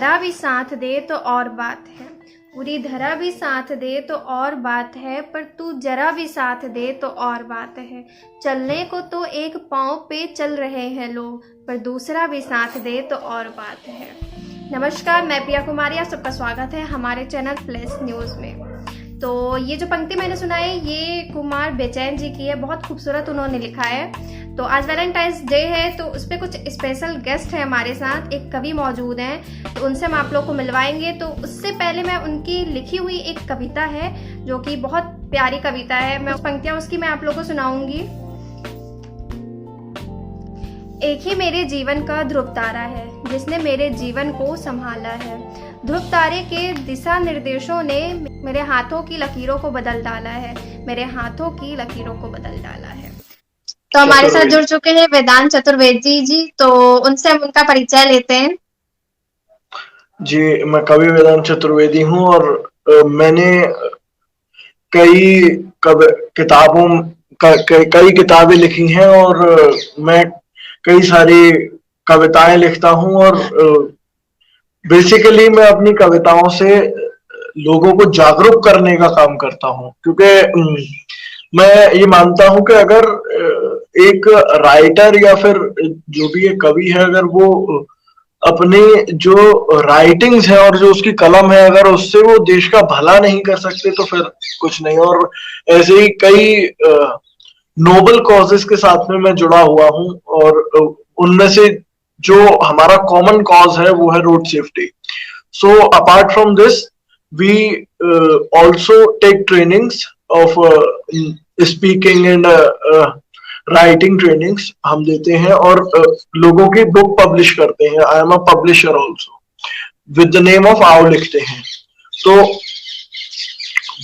धरा भी साथ दे तो और बात है, पूरी धरा भी साथ दे तो और बात है, पर तू जरा भी साथ दे तो और बात है। चलने को तो एक पाँव पे चल रहे हैं लोग, पर दूसरा भी साथ दे तो और बात है। नमस्कार, मैं प्रिया कुमारी, आप सबका स्वागत है हमारे चैनल फ्लैश न्यूज़ में। तो ये जो पंक्ति मैंने सुनाई ये कुमार बेचैन जी की है, बहुत खूबसूरत उन्होंने लिखा है। तो आज वैलेंटाइंस डे है, तो उस पर कुछ स्पेशल गेस्ट है हमारे साथ, एक कवि मौजूद हैं, तो उनसे हम आप लोग को मिलवाएंगे। तो उससे पहले मैं उनकी लिखी हुई एक कविता है जो कि बहुत प्यारी कविता है, मैं उस पंक्तियां उसकी मैं आप लोग को सुनाऊंगी। एक ही मेरे जीवन का ध्रुव तारा है जिसने मेरे जीवन को संभाला है। ध्रुव तारे के दिशा निर्देशों ने मेरे हाथों की लकीरों को बदल डाला है, मेरे हाथों की लकीरों को बदल डाला है। तो हमारे साथ जुड़ चुके हैं वेदांत चतुर्वेदी जी, तो उनसे हम उनका परिचय लेते हैं। जी, मैं कवि वेदांत चतुर्वेदी हूँ और मैंने कई किताबें लिखी हैं और मैं कई सारी कविताएं लिखता हूँ और बेसिकली मैं अपनी कविताओं से लोगों को जागरूक करने का काम करता हूँ, क्योंकि मैं ये मानता हूँ कि अगर एक राइटर या फिर जो भी एक कवि है, अगर वो अपने जो राइटिंग्स है और जो उसकी कलम है, अगर उससे वो देश का भला नहीं कर सकते तो फिर कुछ नहीं। और ऐसे ही कई नोबल कॉजेस के साथ में मैं जुड़ा हुआ हूँ और उनमें से जो हमारा कॉमन कॉज है वो है road safety. So apart from this we also take trainings of speaking and writing trainings हम देते हैं और लोगों की बुक पब्लिश करते हैं। I am a publisher also, with the name of आओ लिखते हैं। तो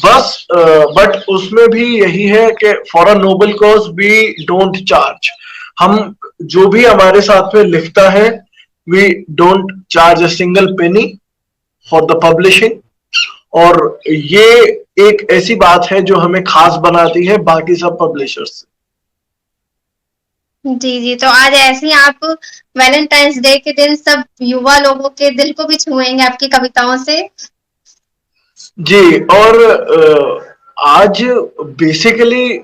बस बट उसमें भी यही है कि for a noble cause we don't charge. हम जो भी हमारे साथ में लिखता है we don't charge a single penny for the publishing. और ये एक ऐसी बात है जो हमें खास बनाती है बाकी सब पब्लिशर्स से। जी जी, तो आज ऐसे ही आप वैलेंटाइंस डे के दिन सब युवा लोगों के दिल को भी छुएंगे आपकी कविताओं से। जी, और आज बेसिकली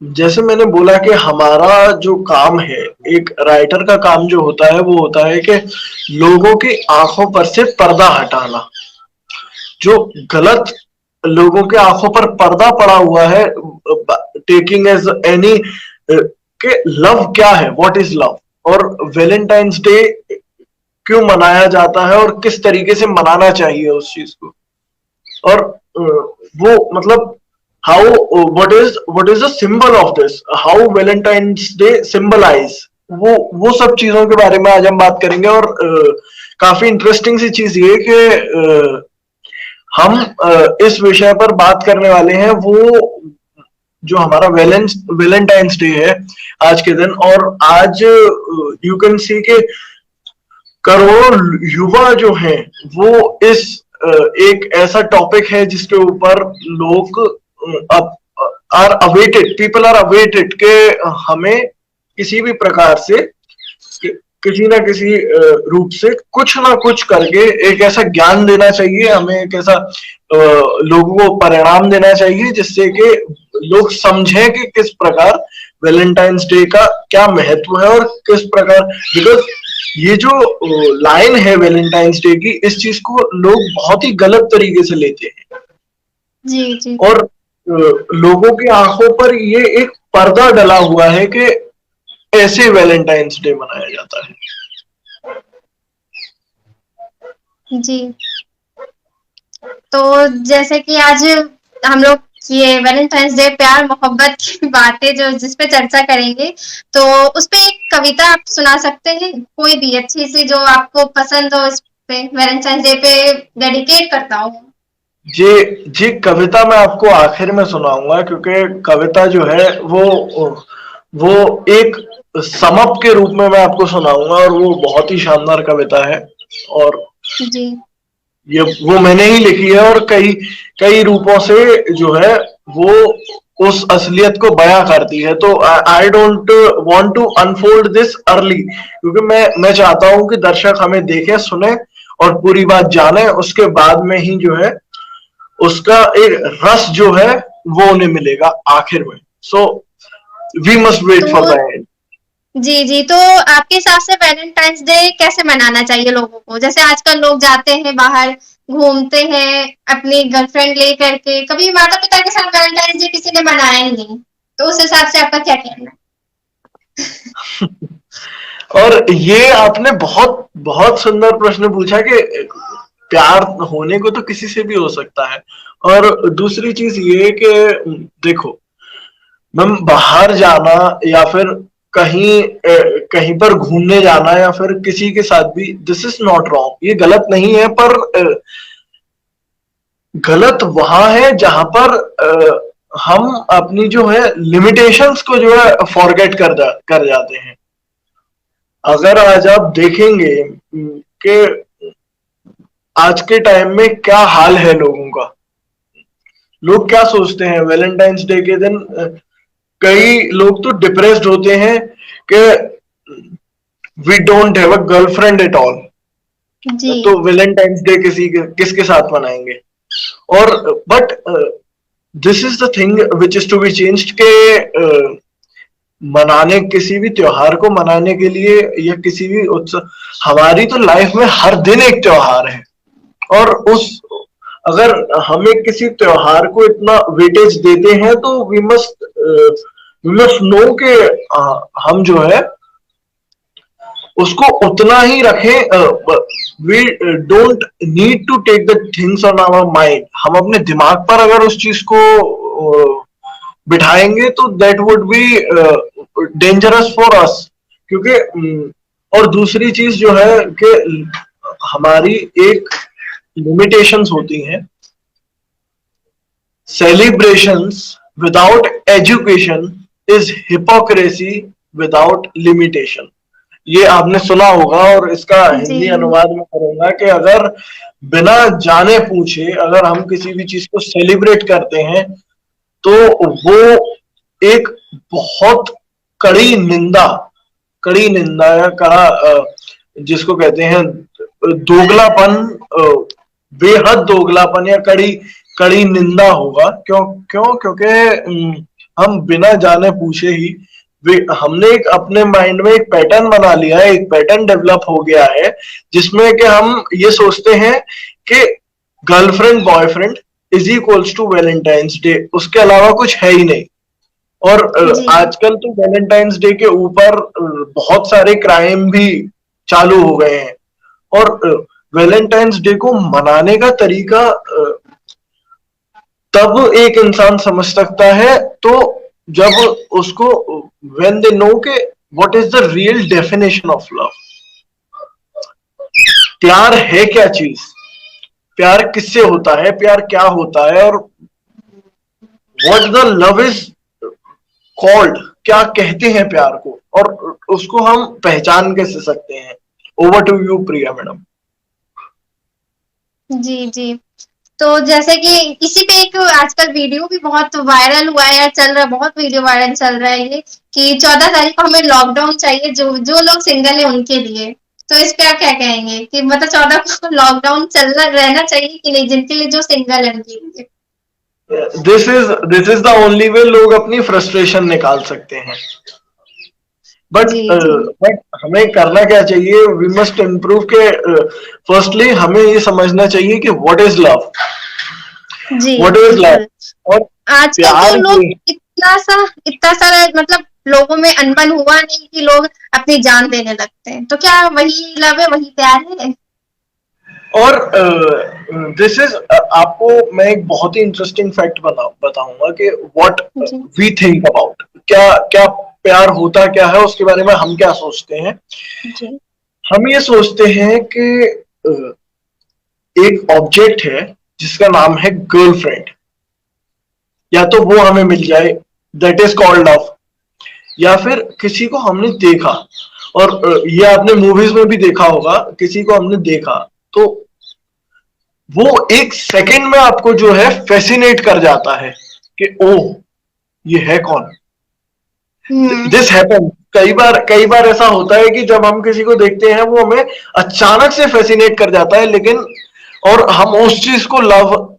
जैसे मैंने बोला कि हमारा जो काम है, एक राइटर का काम जो होता है वो होता है कि लोगों की आंखों पर से पर्दा हटाना। जो गलत लोगों के आंखों पर पर्दा पड़ा हुआ है, टेकिंग एज एनी कि लव क्या है, व्हाट इज लव, और वैलेंटाइंस डे क्यों मनाया जाता है और किस तरीके से मनाना चाहिए उस चीज को। और वो मतलब how what is the symbol of this, how Valentine's day symbolise, वो सब चीजों के बारे में आज हम बात करेंगे। और काफी इंटरेस्टिंग सी चीज ये कि हम इस विषय पर बात करने वाले हैं, वो जो हमारा वैलेंटाइंस डे है आज के दिन। और आज यू कैन सी के करोड़ों युवा जो हैं वो इस एक ऐसा टॉपिक है जिसके ऊपर लोग are awaited, people are awaited के हमें किसी भी प्रकार से किसी ना किसी रूप से कुछ ना कुछ करके एक ऐसा ज्ञान देना चाहिए, हमें एक ऐसा लोगों को परिणाम देना चाहिए जिससे कि लोग समझें कि किस प्रकार वैलेंटाइंस डे का क्या महत्व है और किस प्रकार, बिकॉज ये जो लाइन है वैलेंटाइंस डे की, इस चीज को लोग बहुत ही गलत तरीके से लेते हैं। जी जी। और लोगों की आंखों पर ये एक पर्दा डला हुआ है कि ऐसे वैलेंटाइंस डे मनाया जाता है। जी, तो जैसे कि आज हम लोग ये वैलेंटाइंस डे प्यार मोहब्बत की बातें जो जिस पे चर्चा करेंगे, तो उस पे एक कविता आप सुना सकते हैं कोई भी अच्छी सी जो आपको पसंद हो, इस पे वैलेंटाइंस डे पे डेडिकेट करता हूँ। जी जी, कविता मैं आपको आखिर में सुनाऊंगा, क्योंकि कविता जो है वो एक समअप के रूप में मैं आपको सुनाऊंगा और वो बहुत ही शानदार कविता है। और जी, ये वो मैंने ही लिखी है और कई कई रूपों से जो है वो उस असलियत को बयां करती है। तो I don't want to unfold this early, क्योंकि मैं चाहता हूं कि दर्शक हमें देखें सुने और पूरी बात जाने, उसके बाद में ही जो है उसका एक रस जो है वो उन्हें मिलेगा आखिर में। So we must wait for to the end. जी जी, तो आपके हिसाब से वैलेंटाइंस डे कैसे मनाना चाहिए लोगों को? जैसे आजकल लोग जाते हैं बाहर, घूमते हैं अपनी गर्लफ्रेंड ले करके, कभी माता पिता के साथ वैलेंटाइंस डे किसी ने मनाया ही नहीं, तो उस हिसाब से आपका क्या कहना और ये आपने बहुत बहुत सुंदर प्रश्न पूछा कि प्यार होने को तो किसी से भी हो सकता है। और दूसरी चीज ये कि देखो, मैम बाहर जाना या फिर कहीं कहीं पर घूमने जाना या फिर किसी के साथ भी, दिस इज नॉट रॉन्ग, ये गलत नहीं है। पर गलत वहां है जहां पर हम अपनी जो है लिमिटेशंस को जो है फॉरगेट कर जाते हैं। अगर आज आप देखेंगे कि आज के टाइम में क्या हाल है लोगों का, लोग क्या सोचते हैं वैलेंटाइंस डे के दिन, कई लोग तो डिप्रेस्ड होते हैं कि we don't have a girlfriend at all, है? जी तो वैलेंटाइंस डे किसके साथ मनाएंगे। और but this is the thing which is to be changed के मनाने, किसी भी त्योहार को मनाने के लिए या किसी भी उत्सव, हमारी तो लाइफ में हर दिन एक त्योहार है। और उस अगर हम एक किसी त्योहार को इतना वेटेज देते हैं तो वी मस्ट नो के हम जो है उसको उतना ही रखें। We don't need to take the things on our mind. हम अपने दिमाग पर अगर उस चीज को बिठाएंगे तो that would be dangerous for us. क्योंकि और दूसरी चीज जो है कि हमारी एक लिमिटेशंस होती हैं। Celebrations without education is hypocrisy without limitation. ये आपने सुना होगा और इसका जी हिंदी अनुवाद में करूंगा कि अगर बिना जाने पूछे अगर हम किसी भी चीज को सेलिब्रेट करते हैं तो वो एक बहुत कड़ी निंदा या जिसको कहते हैं दोगलापन, बेहद दोगलापन या कड़ी कड़ी निंदा होगा। क्यों क्यों क्योंकि हम बिना जाने पूछे ही हमने एक अपने माइंड में एक पैटर्न बना लिया है, एक पैटर्न डेवलप हो गया है जिसमें कि हम ये सोचते हैं कि girlfriend boyfriend is equals to Valentine's day, उसके अलावा कुछ है ही नहीं। और जी आजकल तो वैलेंटाइंस डे के ऊपर बहुत सारे क्राइम भी चालू हो गए हैं। और वैलेंटाइंस डे को मनाने का तरीका तब एक इंसान समझ सकता है तो जब उसको व्हेन दे नो के what is the real definition of love. प्यार है क्या चीज, प्यार किससे होता है, प्यार क्या होता है, और what the love is called, क्या कहते हैं प्यार को, और उसको हम पहचान कैसे सकते हैं। Over to you Priya madam. जी जी, तो जैसे कि इसी पे एक आजकल वीडियो भी बहुत वायरल हुआ है या चल रहा है, बहुत वीडियो वायरल चल रहा है ये, कि 14 तारीख को हमें लॉकडाउन चाहिए जो जो लोग सिंगल है उनके लिए। तो इस पे आप क्या कहेंगे कि मतलब 14 को लॉकडाउन चलना रहना चाहिए कि नहीं, जिनके लिए जो सिंगल है उनके लिए? This is the only way लोग अपनी फ्रस्ट्रेशन निकाल सकते हैं। बट जी जी बट हमें करना क्या चाहिए, वी मस्ट इम्प्रूव के फर्स्टली हमें ये समझना चाहिए कि व्हाट इज लव, जी व्हाट इज बिल्कुल। लव। और आजकल तो प्यार लोग के इतना सारा मतलब लोगों में अनबन हुआ नहीं कि लोग अपनी जान देने लगते हैं, तो क्या वही लव है, वही प्यार है? और दिस इज आपको मैं एक बहुत ही इंटरेस्टिंग फैक्ट बताऊंगा कि व्हाट जी वी थिंक अबाउट, क्या क्या प्यार होता क्या है, उसके बारे में हम क्या सोचते हैं। जी हम ये सोचते हैं कि एक ऑब्जेक्ट है जिसका नाम है गर्लफ्रेंड, या तो वो हमें मिल जाए, दैट इज कॉल्ड लव। या फिर किसी को हमने देखा, और ये आपने मूवीज में भी देखा होगा, किसी को हमने देखा तो वो एक सेकंड में आपको जो है फैसिनेट कर जाता है कि ओह ये है कौन। हम्म दिस हैपन, कई बार ऐसा होता है कि जब हम किसी को देखते हैं वो हमें अचानक से फैसिनेट कर जाता है, लेकिन और हम उस चीज को लव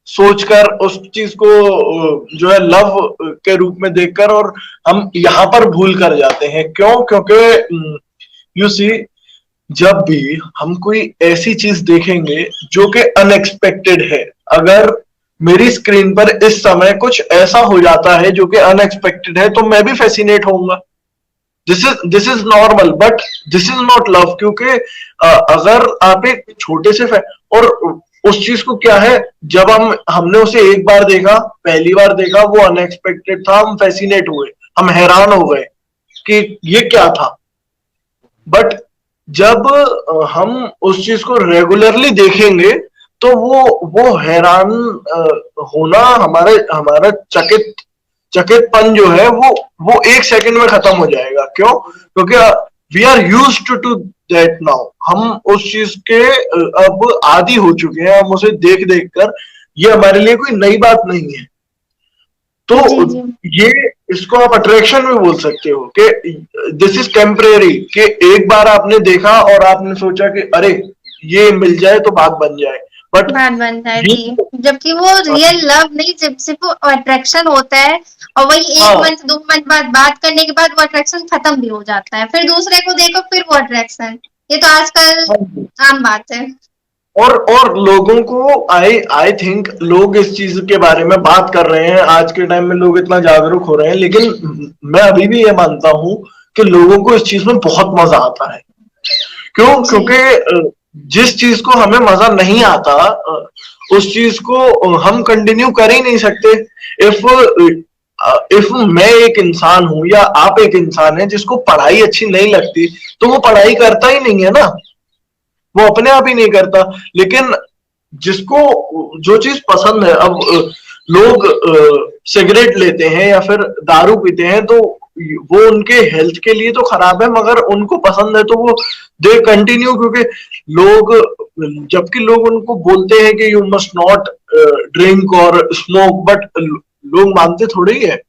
सोचकर, उस चीज को जो है लव के रूप में देखकर, और हम यहाँ पर भूल कर जाते हैं। क्यों? क्योंकि यू सी, जब भी हम कोई ऐसी चीज देखेंगे जो कि अनएक्सपेक्टेड है, अगर मेरी स्क्रीन पर इस समय कुछ ऐसा हो जाता है जो कि अनएक्सपेक्टेड है, तो मैं भी फैसिनेट होऊंगा। This is normal, but this is not love. क्योंकि अगर आप एक छोटे से और उस चीज को क्या है, जब हमने उसे एक बार देखा, पहली बार देखा, वो अनएक्सपेक्टेड था, हम फैसिनेट हुए, हम हैरान हो गए कि ये क्या था। बट जब हम उस चीज को रेगुलरली देखेंगे, तो वो हैरान होना, हमारा चकितपन जो है वो एक सेकंड में खत्म हो जाएगा। क्यों? क्योंकि we are use to that now. हम उस चीज के अब आदी हो चुके हैं, हम उसे देख देख कर, ये हमारे लिए कोई नई बात नहीं है। तो जी जी ये, इसको आप अट्रैक्शन भी बोल सकते हो कि दिस इज टेम्परेरी, कि एक बार आपने देखा और आपने सोचा कि अरे ये मिल जाए तो बात बन जाए, बट बात बनता है ये, जी, जबकि वो रियल लव नहीं, जब सिर्फ वो अट्रैक्शन होता है, और वही एक हाँ, मंथ 2 मंथ बाद बात करने के बाद वो अट्रैक्शन खत्म भी हो जाता है, फिर दूसरे को देखो फिर वो अट्रैक्शन। ये तो आजकल हाँ, आम बात है। और लोगों को, आई आई थिंक लोग इस चीज के बारे में बात कर रहे हैं, आज के टाइम में लोग इतना जागरूक हो रहे हैं, लेकिन मैं अभी भी ये मानता हूं कि लोगों को इस चीज में बहुत मजा आता है। क्यों? जी क्योंकि जिस चीज को हमें मजा नहीं आता, उस चीज को हम कंटिन्यू कर ही नहीं सकते। इफ इफ मैं एक इंसान हूं या आप एक इंसान है जिसको पढ़ाई अच्छी नहीं लगती, तो वो पढ़ाई करता ही नहीं है ना, वो अपने आप ही नहीं करता। लेकिन जिसको जो चीज पसंद है, अब लोग सिगरेट लेते हैं या फिर दारू पीते हैं, तो वो उनके हेल्थ के लिए तो खराब है, मगर उनको पसंद है तो वो दे कंटिन्यू। क्योंकि लोग, जबकि लोग उनको बोलते हैं कि यू मस्ट नॉट ड्रिंक और स्मोक, बट लोग मानते थोड़े ही है।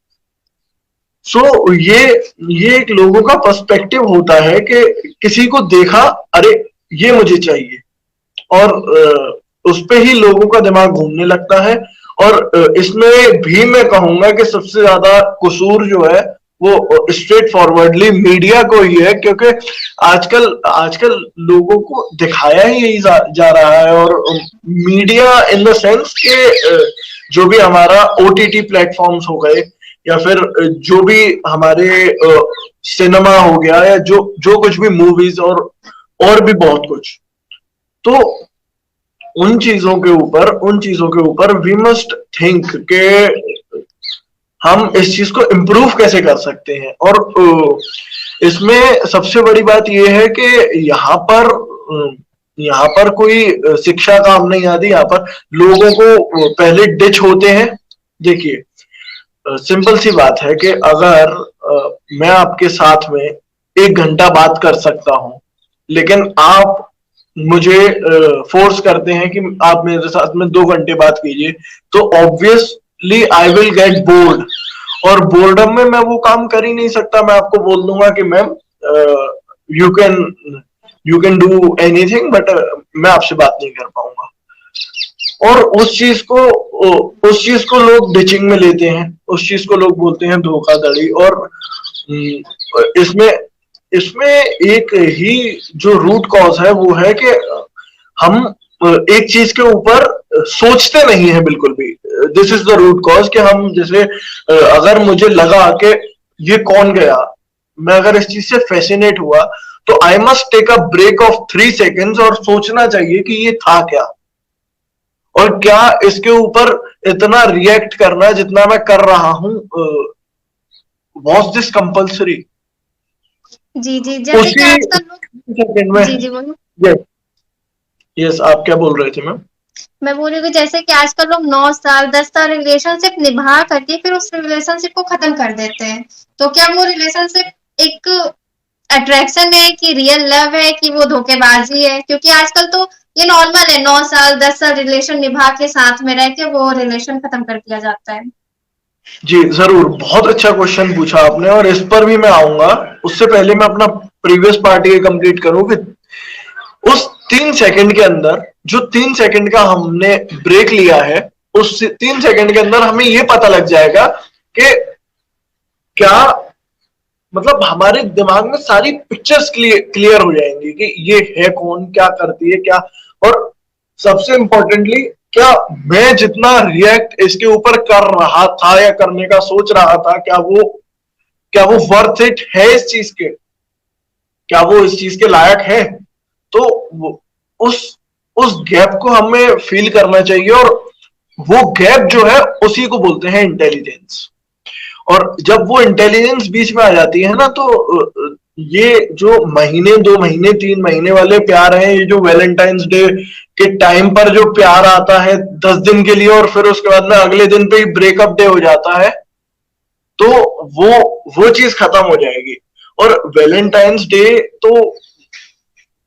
सो ये एक लोगों का पर्सपेक्टिव होता है कि किसी को देखा, अरे ये मुझे चाहिए, और उस पे ही लोगों का दिमाग घूमने लगता है। और इसमें भी मैं कहूंगा कि सबसे ज्यादा कसूर जो है वो स्ट्रेट फॉरवर्डली मीडिया को ही है। क्योंकि आजकल आजकल लोगों को दिखाया ही यही जा रहा है, और मीडिया इन द सेंस के जो भी हमारा ओटीटी प्लेटफॉर्म्स हो गए, या फिर जो भी हमारे सिनेमा हो गया, या जो जो कुछ भी मूवीज और भी बहुत कुछ, तो उन चीजों के ऊपर वी मस्ट थिंक के हम इस चीज को इम्प्रूव कैसे कर सकते हैं। और इसमें सबसे बड़ी बात यह है कि यहाँ पर कोई शिक्षा काम नहीं आती। यहाँ पर लोगों को पहले डिच होते हैं। देखिए, सिंपल सी बात है कि अगर मैं आपके साथ में 1 घंटा बात कर सकता हूं, लेकिन आप मुझे फोर्स करते हैं कि आप मेरे साथ में 2 घंटे बात कीजिए, तो obviously I will get bored, और बोर्डम में मैं वो काम कर ही नहीं सकता। मैं आपको बोल दूंगा कि ma'am, you can you can do anything, but मैं आपसे बात नहीं कर पाऊंगा। और उस चीज को लोग डिचिंग में लेते हैं, उस चीज को लोग बोलते हैं धोखाधड़ी। और इसमें इसमें एक ही जो रूट कॉज है वो है कि हम एक चीज के ऊपर सोचते नहीं है बिल्कुल भी। This is the root cause कि हम, जैसे अगर मुझे लगा कि ये कौन गया, मैं अगर इस चीज से फैसिनेट हुआ, तो I must take a break of 3 seconds और सोचना चाहिए कि ये था क्या, और क्या इसके ऊपर इतना रिएक्ट करना जितना मैं कर रहा हूं। Was this compulsory? जी जी, जैसे कि उसी आजकल लोग। सेकंड में। जी जी बोलो। यस, यस, आप क्या बोल रहे थे मैम? मैं बोल रही हूँ कि जैसे कि आजकल लोग 9 साल 10 साल रिलेशनशिप निभा करके फिर उस रिलेशनशिप को खत्म कर देते हैं, तो क्या वो रिलेशनशिप एक अट्रैक्शन है कि रियल लव है कि वो धोखेबाजी है? क्योंकि आजकल तो ये नॉर्मल है, 9 साल 10 साल रिलेशन निभा के साथ में रह के वो रिलेशन खत्म कर दिया जाता है। जी, ज़रूर। बहुत अच्छा क्वेश्चन पूछा आपने और इस पर भी मैं आऊँगा। उससे पहले मैं अपना प्रीवियस पार्ट ये कंप्लीट करूँ कि उस 3 सेकंड के अंदर जो 3 सेकंड का हमने ब्रेक लिया है, उस 3 सेकंड के अंदर हमें ये पता लग जाएगा कि क्या मतलब हमारे दिमाग में सारी पिक्चर्स क्लियर हो जाएंगी कि ये है कौन, क्या करती है, क्या, और सबसे इंपॉर्टेंटली क्या मैं जितना रिएक्ट इसके ऊपर कर रहा था या करने का सोच रहा था, क्या वो वर्थ इट है इस चीज के, क्या वो इस चीज के लायक है। तो उस उस गैप को हमें फील करना चाहिए और वो गैप जो है उसी को बोलते हैं इंटेलिजेंस। और जब वो इंटेलिजेंस बीच में आ जाती है ना, तो ये जो महीने, 2 महीने, 3 महीने वाले प्यार हैं, ये जो वैलेंटाइंस डे के टाइम पर जो प्यार आता है 10 दिन के लिए और फिर उसके बाद में अगले दिन पे ही ब्रेकअप डे हो जाता है, तो वो चीज खत्म हो जाएगी। और वैलेंटाइंस डे तो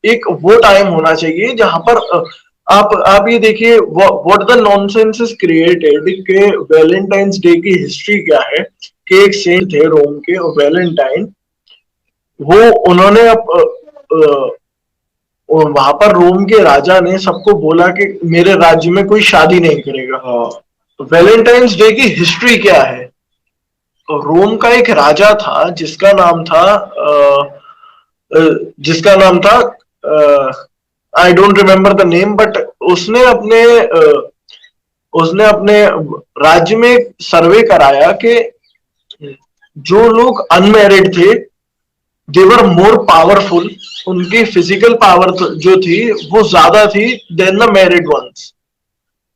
एक वो टाइम होना चाहिए जहां पर आप ये देखिए what the nonsense is created के वैलेंटाइंस डे की हिस्ट्री क्या है। कि एक सेंट थे रोम के वैलेंटाइन, वो उन्होंने वहां पर रोम के राजा ने सबको बोला कि मेरे राज्य में कोई शादी नहीं करेगा। वैलेंटाइंस डे की हिस्ट्री क्या है। रोम का एक राजा था जिसका नाम था I don't remember the name, but उसने अपने उसने अपने राज्य में एक सर्वे कराया कि जो लोग अनमैरिड थे देवर मोर पावरफुल, उनकी फिजिकल पावर जो थी वो ज्यादा थी देन द मैरिड वंस।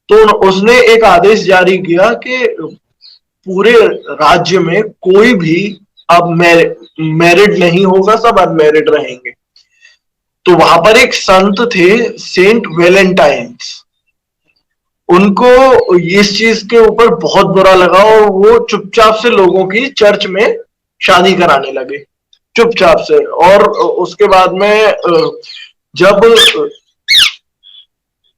तो उसने एक आदेश जारी किया कि पूरे राज्य में कोई भी अब मैरिड नहीं होगा, सब अनमैरिड रहेंगे। तो वहां पर एक संत थे सेंट वेलेंटाइन्स, उनको इस चीज के ऊपर बहुत बुरा लगा और वो चुपचाप से लोगों की चर्च में शादी कराने लगे, चुपचाप से। और उसके बाद में जब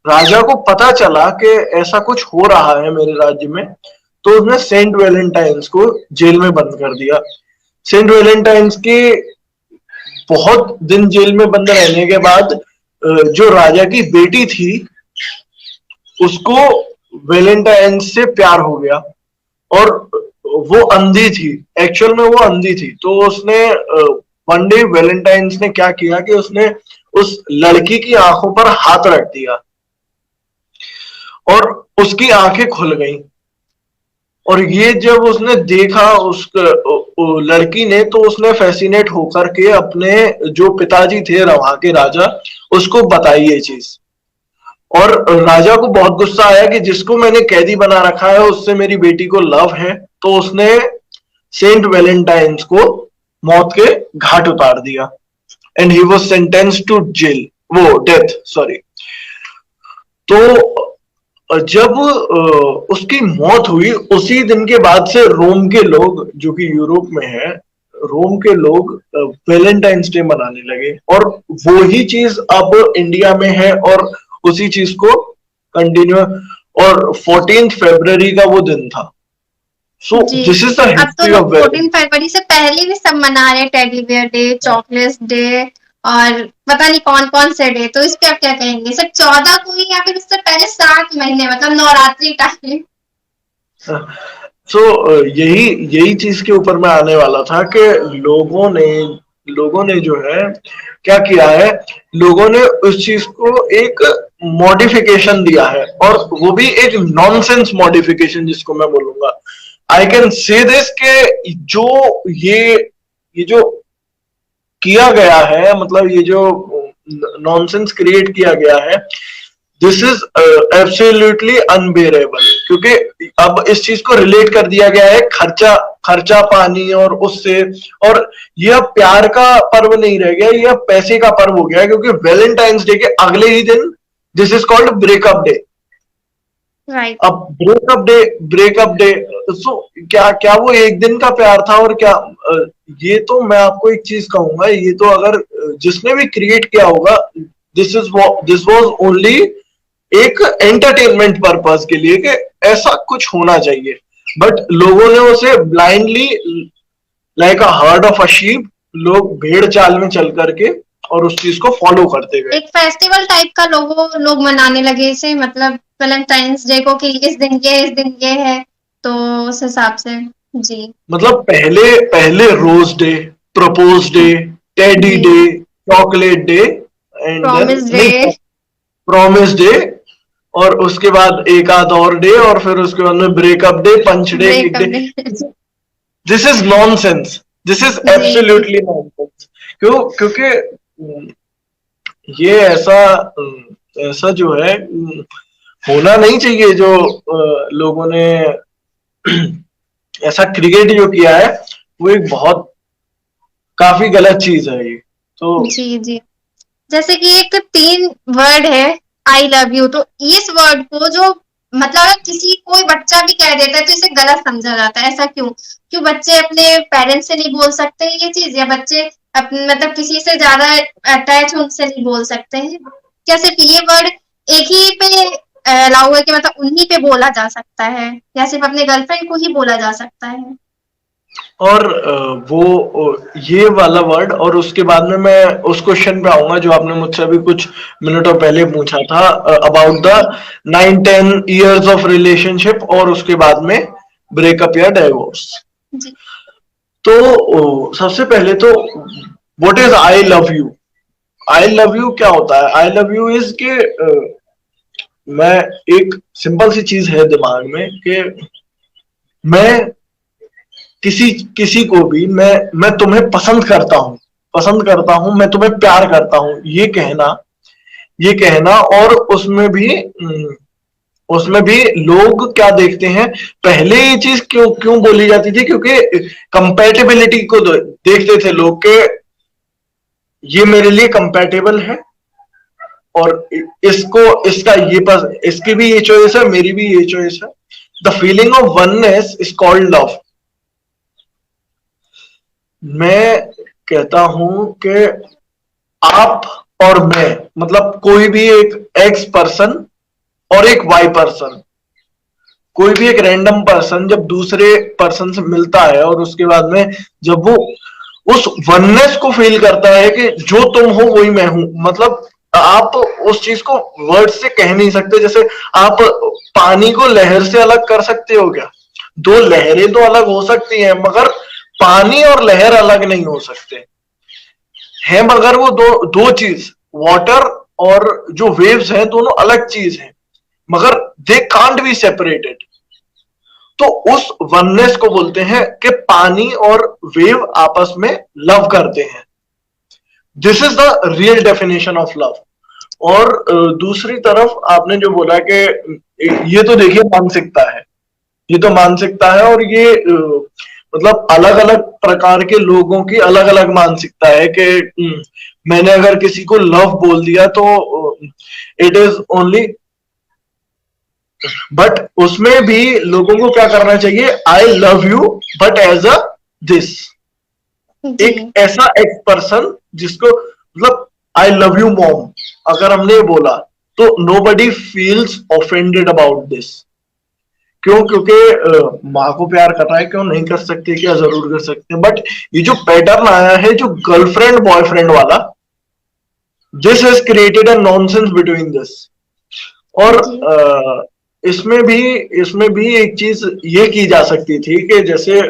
राजा को पता चला कि ऐसा कुछ हो रहा है मेरे राज्य में, तो उसने सेंट वेलेंटाइन्स को जेल में बंद कर दिया। सेंट वेलेंटाइन्स के बहुत दिन जेल में बंद रहने के बाद जो राजा की बेटी थी उसको वेलेंटाइन्स से प्यार हो गया, और वो अंधी थी, एक्चुअल में वो अंधी थी। तो उसने वन डे वेलेंटाइन्स ने क्या किया कि उसने उस लड़की की आंखों पर हाथ रख दिया और उसकी आंखें खुल गईं। और ये जब उसने देखा उस लड़की ने, तो उसने फैसिनेट होकर के अपने जो पिताजी थे वहां के राजा, उसको बताई ये चीज। और राजा को बहुत गुस्सा आया कि जिसको मैंने कैदी बना रखा है उससे मेरी बेटी को लव है, तो उसने सेंट वेलेंटाइन्स को मौत के घाट उतार दिया and he was sentenced to jail, वो डेथ, सॉरी। तो जब उसकी मौत हुई उसी दिन के बाद से रोम के लोग, जो कि यूरोप में है, रोम के लोग वैलेंटाइंस डे मनाने लगे। और वो ही चीज अब इंडिया में है और उसी चीज को कंटिन्यू, और 14 फरवरी का वो दिन था। सो जी, दिस इज द अब तो हिस्ट्री लोग ऑफ 14 फरवरी से पहले भी सब मना रहे हैं, teddy bear day, chocolate day और पता नहीं कौन कौन से डे। तो इस पे आप क्या कहेंगे सर, 14 को ही या फिर उससे पहले 7 महीने, मतलब नवरात्रि टाइम? सो यही यही चीज के ऊपर मैं आने वाला था कि लोगों ने जो है क्या किया है, लोगों ने उस चीज को एक मॉडिफिकेशन दिया है, और वो भी एक नॉनसेंस मॉडिफिकेशन जिसको मैं बोलूंगा। आई कैन से दिस के जो ये जो किया गया है, मतलब ये जो नॉनसेंस क्रिएट किया गया है, दिस इज एब्सोल्युटली अनबेरेबल। क्योंकि अब इस चीज को रिलेट कर दिया गया है खर्चा खर्चा पानी और उससे, और यह प्यार का पर्व नहीं रह गया, यह पैसे का पर्व हो गया है। क्योंकि वैलेंटाइंस डे के अगले ही दिन this is called breakup day. Right. अब ब्रेकअप डे सो क्या क्या वो एक दिन का प्यार था? और क्या ये तो मैं आपको एक चीज कहूंगा, ये तो अगर जिसने भी क्रिएट किया होगा, दिस वाज ओनली एक एंटरटेनमेंट पर्पस के लिए कि ऐसा कुछ होना चाहिए। बट लोगों ने उसे blindly, like a herd of a sheep, लोग भेड़ चाल में चल करके और उस चीज को फॉलो करते गए। एक फेस्टिवल टाइप का लोग मनाने लगे इसे, मतलब वैलेंटाइंस डे को कि इस दिन ये है, तो उस हिसाब से। जी मतलब पहले पहले rose day, propose day, teddy जी। Day, chocolate day, and then promise day. नहीं, प्रॉमिस डे, और उसके बाद एक आध और डे, और फिर उसके बाद में breakup day, punch day, kick breakup day. Day. This is nonsense, this is जी जी। Absolutely nonsense. क्योंकि ये ऐसा ऐसा जो है होना नहीं चाहिए। जो लोगों ने ऐसा क्रिएट जो किया है, वो एक बहुत काफी गलत चीज है ये तो। जी जी। जैसे कि एक 3 वर्ड है, आई लव यू, तो इस वर्ड को जो मतलब अगर किसी कोई बच्चा भी कह देता है तो इसे गलत समझा जाता है। ऐसा क्यों? क्यों बच्चे अपने पेरेंट्स से नहीं बोल सकते हैं ये चीज, या बच्चे मतलब किसी से ज्यादा अटैच उनसे नहीं बोल सकते हैं? क्या सिर्फ ये वर्ड एक ही पे अलाउ है कि मतलब उन्हीं पे बोला जा सकता है, या सिर्फ अपने गर्लफ्रेंड को ही बोला जा सकता है? और ये वाला वर्ड, और उसके बाद में मैं उस क्वेश्चन पे आऊंगा जो आपने मुझसे अभी कुछ मिनटों पहले पूछा था, अबाउट द जी 9-10 years ऑफ रिलेशनशिप, और उसके बाद में ब्रेकअप या डाइवोर्स। जी तो सबसे पहले तो what is I love you? I love you क्या होता है? आई लव यू इज के मैं, एक सिंपल सी चीज है दिमाग में कि मैं किसी किसी को भी मैं तुम्हें पसंद करता हूं, मैं तुम्हें प्यार करता हूं, ये कहना। और उसमें भी लोग क्या देखते हैं? पहले ये चीज क्यों क्यों बोली जाती थी? क्योंकि कंपैटिबिलिटी को देखते थे लोग के, ये मेरे लिए कंपैटिबल है, और इसको इसका ये पास, इसकी भी ये चॉइस है, मेरी भी ये चॉइस है। The feeling of oneness is called love. मैं कहता हूं कि आप और मैं, मतलब कोई भी एक एक्स पर्सन और एक वाई पर्सन, कोई भी एक रैंडम पर्सन जब दूसरे पर्सन से मिलता है, और उसके बाद में जब वो उस वननेस को फील करता है कि जो तुम हो वही मैं हूं, मतलब आप उस चीज को वर्ड से कह नहीं सकते। जैसे आप पानी को लहर से अलग कर सकते हो क्या? दो लहरें तो अलग हो सकती हैं, मगर पानी और लहर अलग नहीं हो सकते हैं। मगर वो दो दो चीज, वाटर और जो वेव्स हैं, दोनों अलग चीज हैं, मगर दे कांट बी सेपरेटेड। तो उस वननेस को बोलते हैं कि पानी और वेव आपस में लव करते हैं। This is the real definition of love. और दूसरी तरफ आपने जो बोला कि ये तो देखिए मानसिकता है, ये तो मानसिकता है, और ये मतलब अलग अलग प्रकार के लोगों की अलग अलग मानसिकता है कि मैंने अगर किसी को लव बोल दिया तो इट इज ओनली, बट उसमें भी लोगों को क्या करना चाहिए? I love you but as a this, जी एक ऐसा एक्स पर्सन जिसको, मतलब आई लव यू मॉम अगर हमने ये बोला, तो nobody feels offended about this. क्यों? क्योंकि माँ को प्यार कर रहा है, क्यों नहीं कर सकते? क्या जरूर कर सकते हैं। बट ये जो पैटर्न आया है, जो गर्लफ्रेंड बॉयफ्रेंड वाला, this has created a nonsense between this. और जी इसमें भी एक चीज ये की जा सकती थी कि जैसे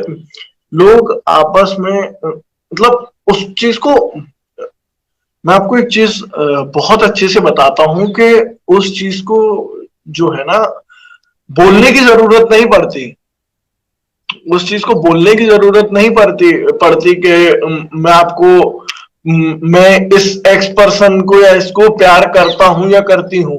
लोग आपस में मतलब उस चीज को, मैं आपको एक चीज बहुत अच्छे से बताता हूं कि उस चीज को जो है ना, बोलने की जरूरत नहीं पड़ती। उस चीज को बोलने की जरूरत नहीं पड़ती कि मैं आपको मैं इस एक्स पर्सन को या इसको प्यार करता हूं या करती हूं।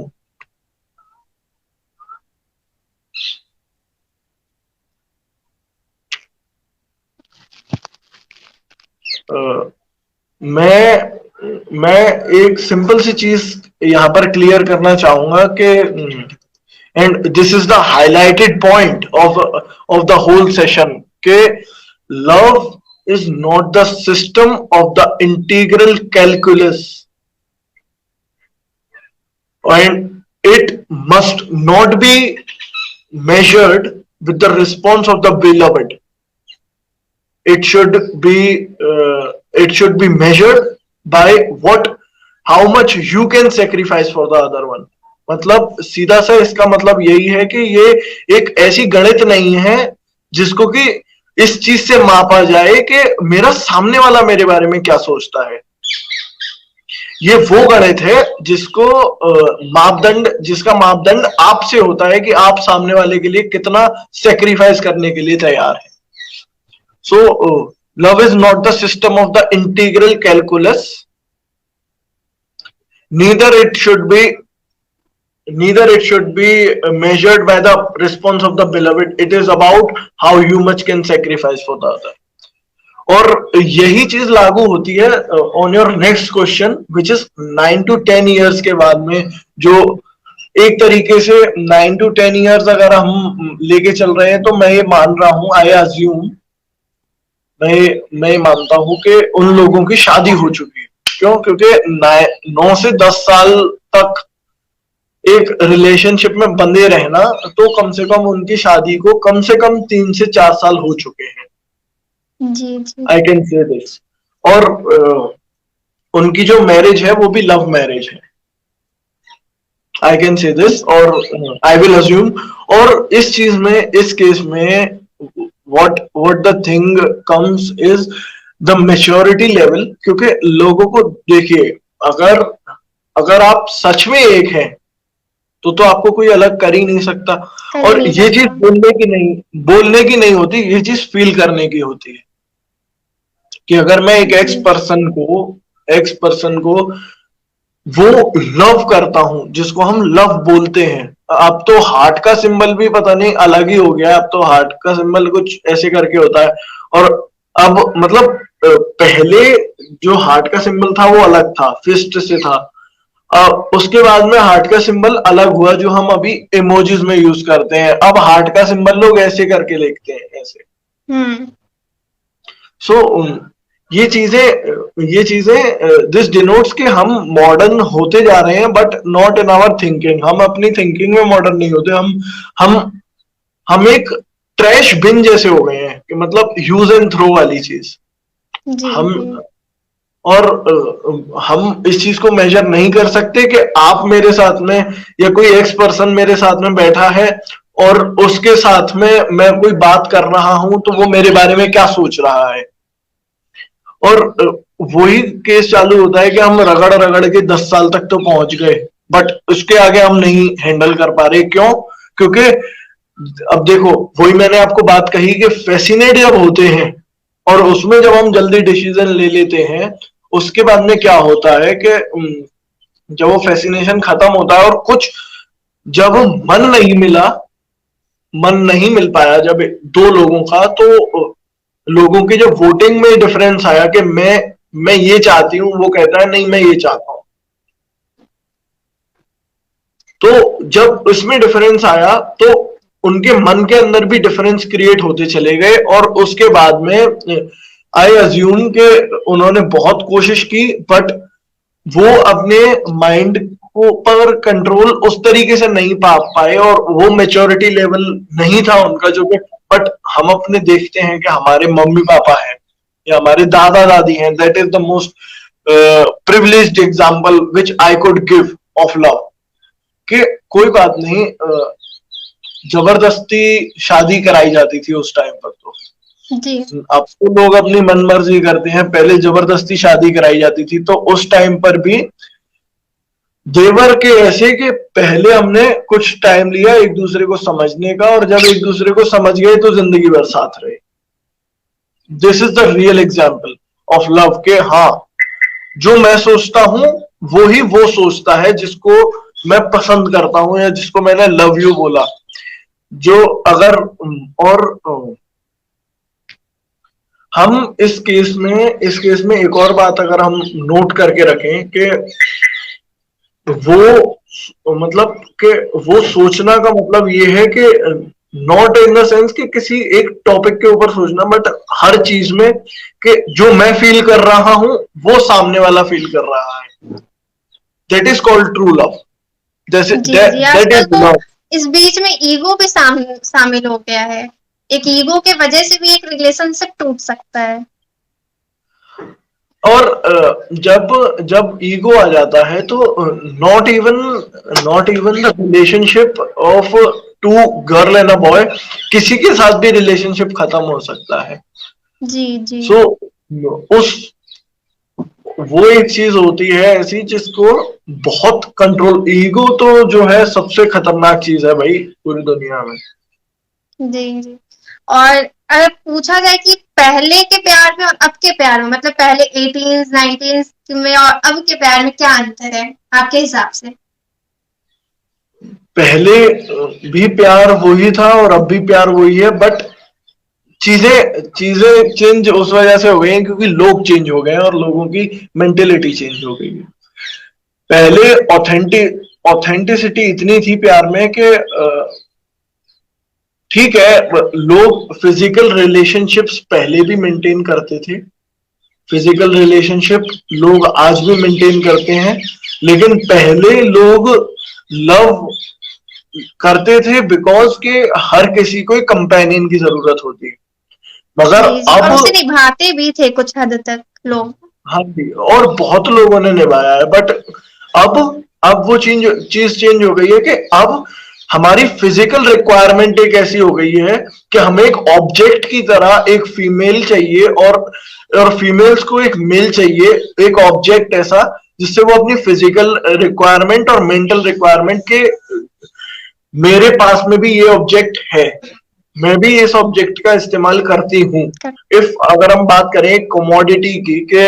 मैं एक सिंपल सी चीज यहां पर क्लियर करना चाहूंगा कि, and this is the highlighted point of the whole session, के love is not the system of the integral calculus, and it must not be measured with the response of the beloved. It should be measured by how much you can sacrifice for the other one. मतलब सीधा सा इसका मतलब यही है कि ये एक ऐसी गणित नहीं है जिसको कि इस चीज से मापा जाए कि मेरा सामने वाला मेरे बारे में क्या सोचता है। ये वो गणित है जिसका मापदंड आपसे होता है कि आप सामने वाले के लिए कितना सेक्रीफाइस करने के लिए तैयार है। So, love is not the system of the integral calculus. Neither it should be measured by the response of the beloved. It is about how you much can sacrifice for the other. और यही चीज लागू होती है on your next question, which is 9 to 10 years के बाद में, जो एक तरीके से 9 to 10 years अगर हम लेके चल रहे हैं, तो मैं ये मान रहा हूं, आई अज्यूम, मैं मानता हूं कि उन लोगों की शादी हो चुकी है। क्यों? क्योंकि 9 से 10 साल तक एक रिलेशनशिप में बंधे रहना, तो कम से कम उनकी शादी को कम से कम 3 से 4 साल हो चुके हैं। जी जी। I can say this. और उनकी जो मैरिज है वो भी लव मैरिज है। आई कैन से दिस और आई विल अज्यूम। और इस चीज में, इस केस में what the thing comes is the maturity level। क्योंकि लोगों को देखिए, अगर आप सच में एक हैं तो आपको कोई अलग कर ही नहीं सकता। और ये चीज बोलने की नहीं होती, ये चीज फील करने की होती है कि अगर मैं एक एक्स पर्सन को वो लव करता हूं, जिसको हम लव बोलते हैं। अब तो हार्ट का सिंबल भी पता नहीं अलग ही हो गया है। अब तो हार्ट का सिंबल कुछ ऐसे करके होता है। और अब मतलब पहले जो हार्ट का सिंबल था वो अलग था, फिस्ट से था। उसके बाद में हार्ट का सिंबल अलग हुआ, जो हम अभी इमोजीज में यूज करते हैं। अब हार्ट का सिंबल लोग ऐसे करके लिखते हैं, ऐसे। सो ये चीजें दिस डिनोट्स कि हम मॉडर्न होते जा रहे हैं, but not in our thinking. हम अपनी थिंकिंग में मॉडर्न नहीं होते। हम एक ट्रैश बिन जैसे हो गए हैं कि मतलब यूज एंड थ्रो वाली चीज। हम इस चीज को मेजर नहीं कर सकते कि आप मेरे साथ में या कोई एक्स पर्सन मेरे साथ में बैठा है और उसके साथ में मैं कोई बात कर रहा हूं तो वो मेरे बारे में क्या सोच रहा है। और वही केस चालू होता है कि हम रगड़ के 10 साल तक तो पहुंच गए, बट उसके आगे हम नहीं हैंडल कर पा रहे। क्यों? क्योंकि अब देखो, वही मैंने आपको बात कही कि फैसिनेट जब होते हैं और उसमें जब हम जल्दी डिसीजन ले लेते हैं, उसके बाद में क्या होता है कि जब वो फैसिनेशन खत्म होता है और कुछ जब मन नहीं मिल पाया जब दो लोगों का, तो लोगों की जब वोटिंग में डिफरेंस आया कि मैं ये चाहती हूं, वो कहता है नहीं मैं ये चाहता हूं। तो जब उसमें डिफरेंस आया तो उनके मन के अंदर भी डिफरेंस क्रिएट होते चले गए। और उसके बाद में आई अज्यूम के उन्होंने बहुत कोशिश की, बट वो अपने माइंड को पर कंट्रोल उस तरीके से नहीं पा पाए और वो मैच्योरिटी लेवल नहीं था उनका जो कि। बट हम अपने देखते हैं कि हमारे मम्मी पापा हैं या हमारे दादा दादी हैं, that is the most privileged example which I could give of love. कि कोई बात नहीं, जबरदस्ती शादी कराई जाती थी उस टाइम पर। तो जी। अब तो लोग अपनी मनमर्जी करते हैं, पहले जबरदस्ती शादी कराई जाती थी। तो उस टाइम पर भी देवर के ऐसे कि पहले हमने कुछ टाइम लिया एक दूसरे को समझने का, और जब एक दूसरे को समझ गए तो जिंदगी भर साथ रहे। This is the real example of love के हाँ, जो मैं सोचता हूं वो ही वो सोचता है जिसको मैं पसंद करता हूं या जिसको मैंने लव यू बोला। जो अगर और हम इस केस में एक और बात अगर हम नोट करके रखें कि वो सोचना का मतलब ये है कि नॉट इन द सेंस कि किसी एक टॉपिक के ऊपर सोचना, बट हर चीज में कि जो मैं फील कर रहा हूं वो सामने वाला फील कर रहा है। That is called true love. That is love. इस बीच में ईगो भी शामिल हो गया है। एक ईगो के वजह से भी एक रिलेशनशिप टूट सकता है। और जब जब ईगो आ जाता है तो not even the relationship of two girl and a boy, किसी के साथ भी रिलेशनशिप खत्म हो सकता है। जी जी सो उस वो एक चीज होती है ऐसी जिसको बहुत कंट्रोल, ईगो तो जो है सबसे खतरनाक चीज है भाई पूरी दुनिया में। जी जी। और अगर पूछा जाए कि पहले के प्यार में और अब के प्यार में, मतलब पहले 18s 19s में और अब के प्यार में क्या अंतर है आपके हिसाब से? पहले भी प्यार वही था और अब भी प्यार वही है, बट चीजें चीजें चेंज उस वजह से हो गई हैं क्योंकि लोग चेंज हो गए हैं और लोगों की मेंटेलिटी चेंज हो गई है। पहले ऑथेंटिसिटी इतनी थी प्यार में कि ठीक है, लोग फिजिकल रिलेशनशिप्स पहले भी मेंटेन करते थे, फिजिकल रिलेशनशिप लोग आज भी मेंटेन करते हैं, लेकिन पहले लोग लव करते थे बिकॉज के हर किसी को एक कंपेनियन की जरूरत होती है, मगर जी जी। और उसे अब निभाते भी थे कुछ हद तक लोग। हाँ जी, और बहुत लोगों ने निभाया है, बट अब वो चीज चेंज हो गई है कि अब हमारी फिजिकल रिक्वायरमेंट एक ऐसी हो गई है कि हमें एक ऑब्जेक्ट की तरह एक फीमेल चाहिए और फीमेल्स को एक मेल चाहिए, एक ऑब्जेक्ट ऐसा जिससे वो अपनी फिजिकल रिक्वायरमेंट और मेंटल रिक्वायरमेंट के, मेरे पास में भी ये ऑब्जेक्ट है, मैं भी इस ऑब्जेक्ट का इस्तेमाल करती हूँ। इफ अगर हम बात करें कमोडिटी की कि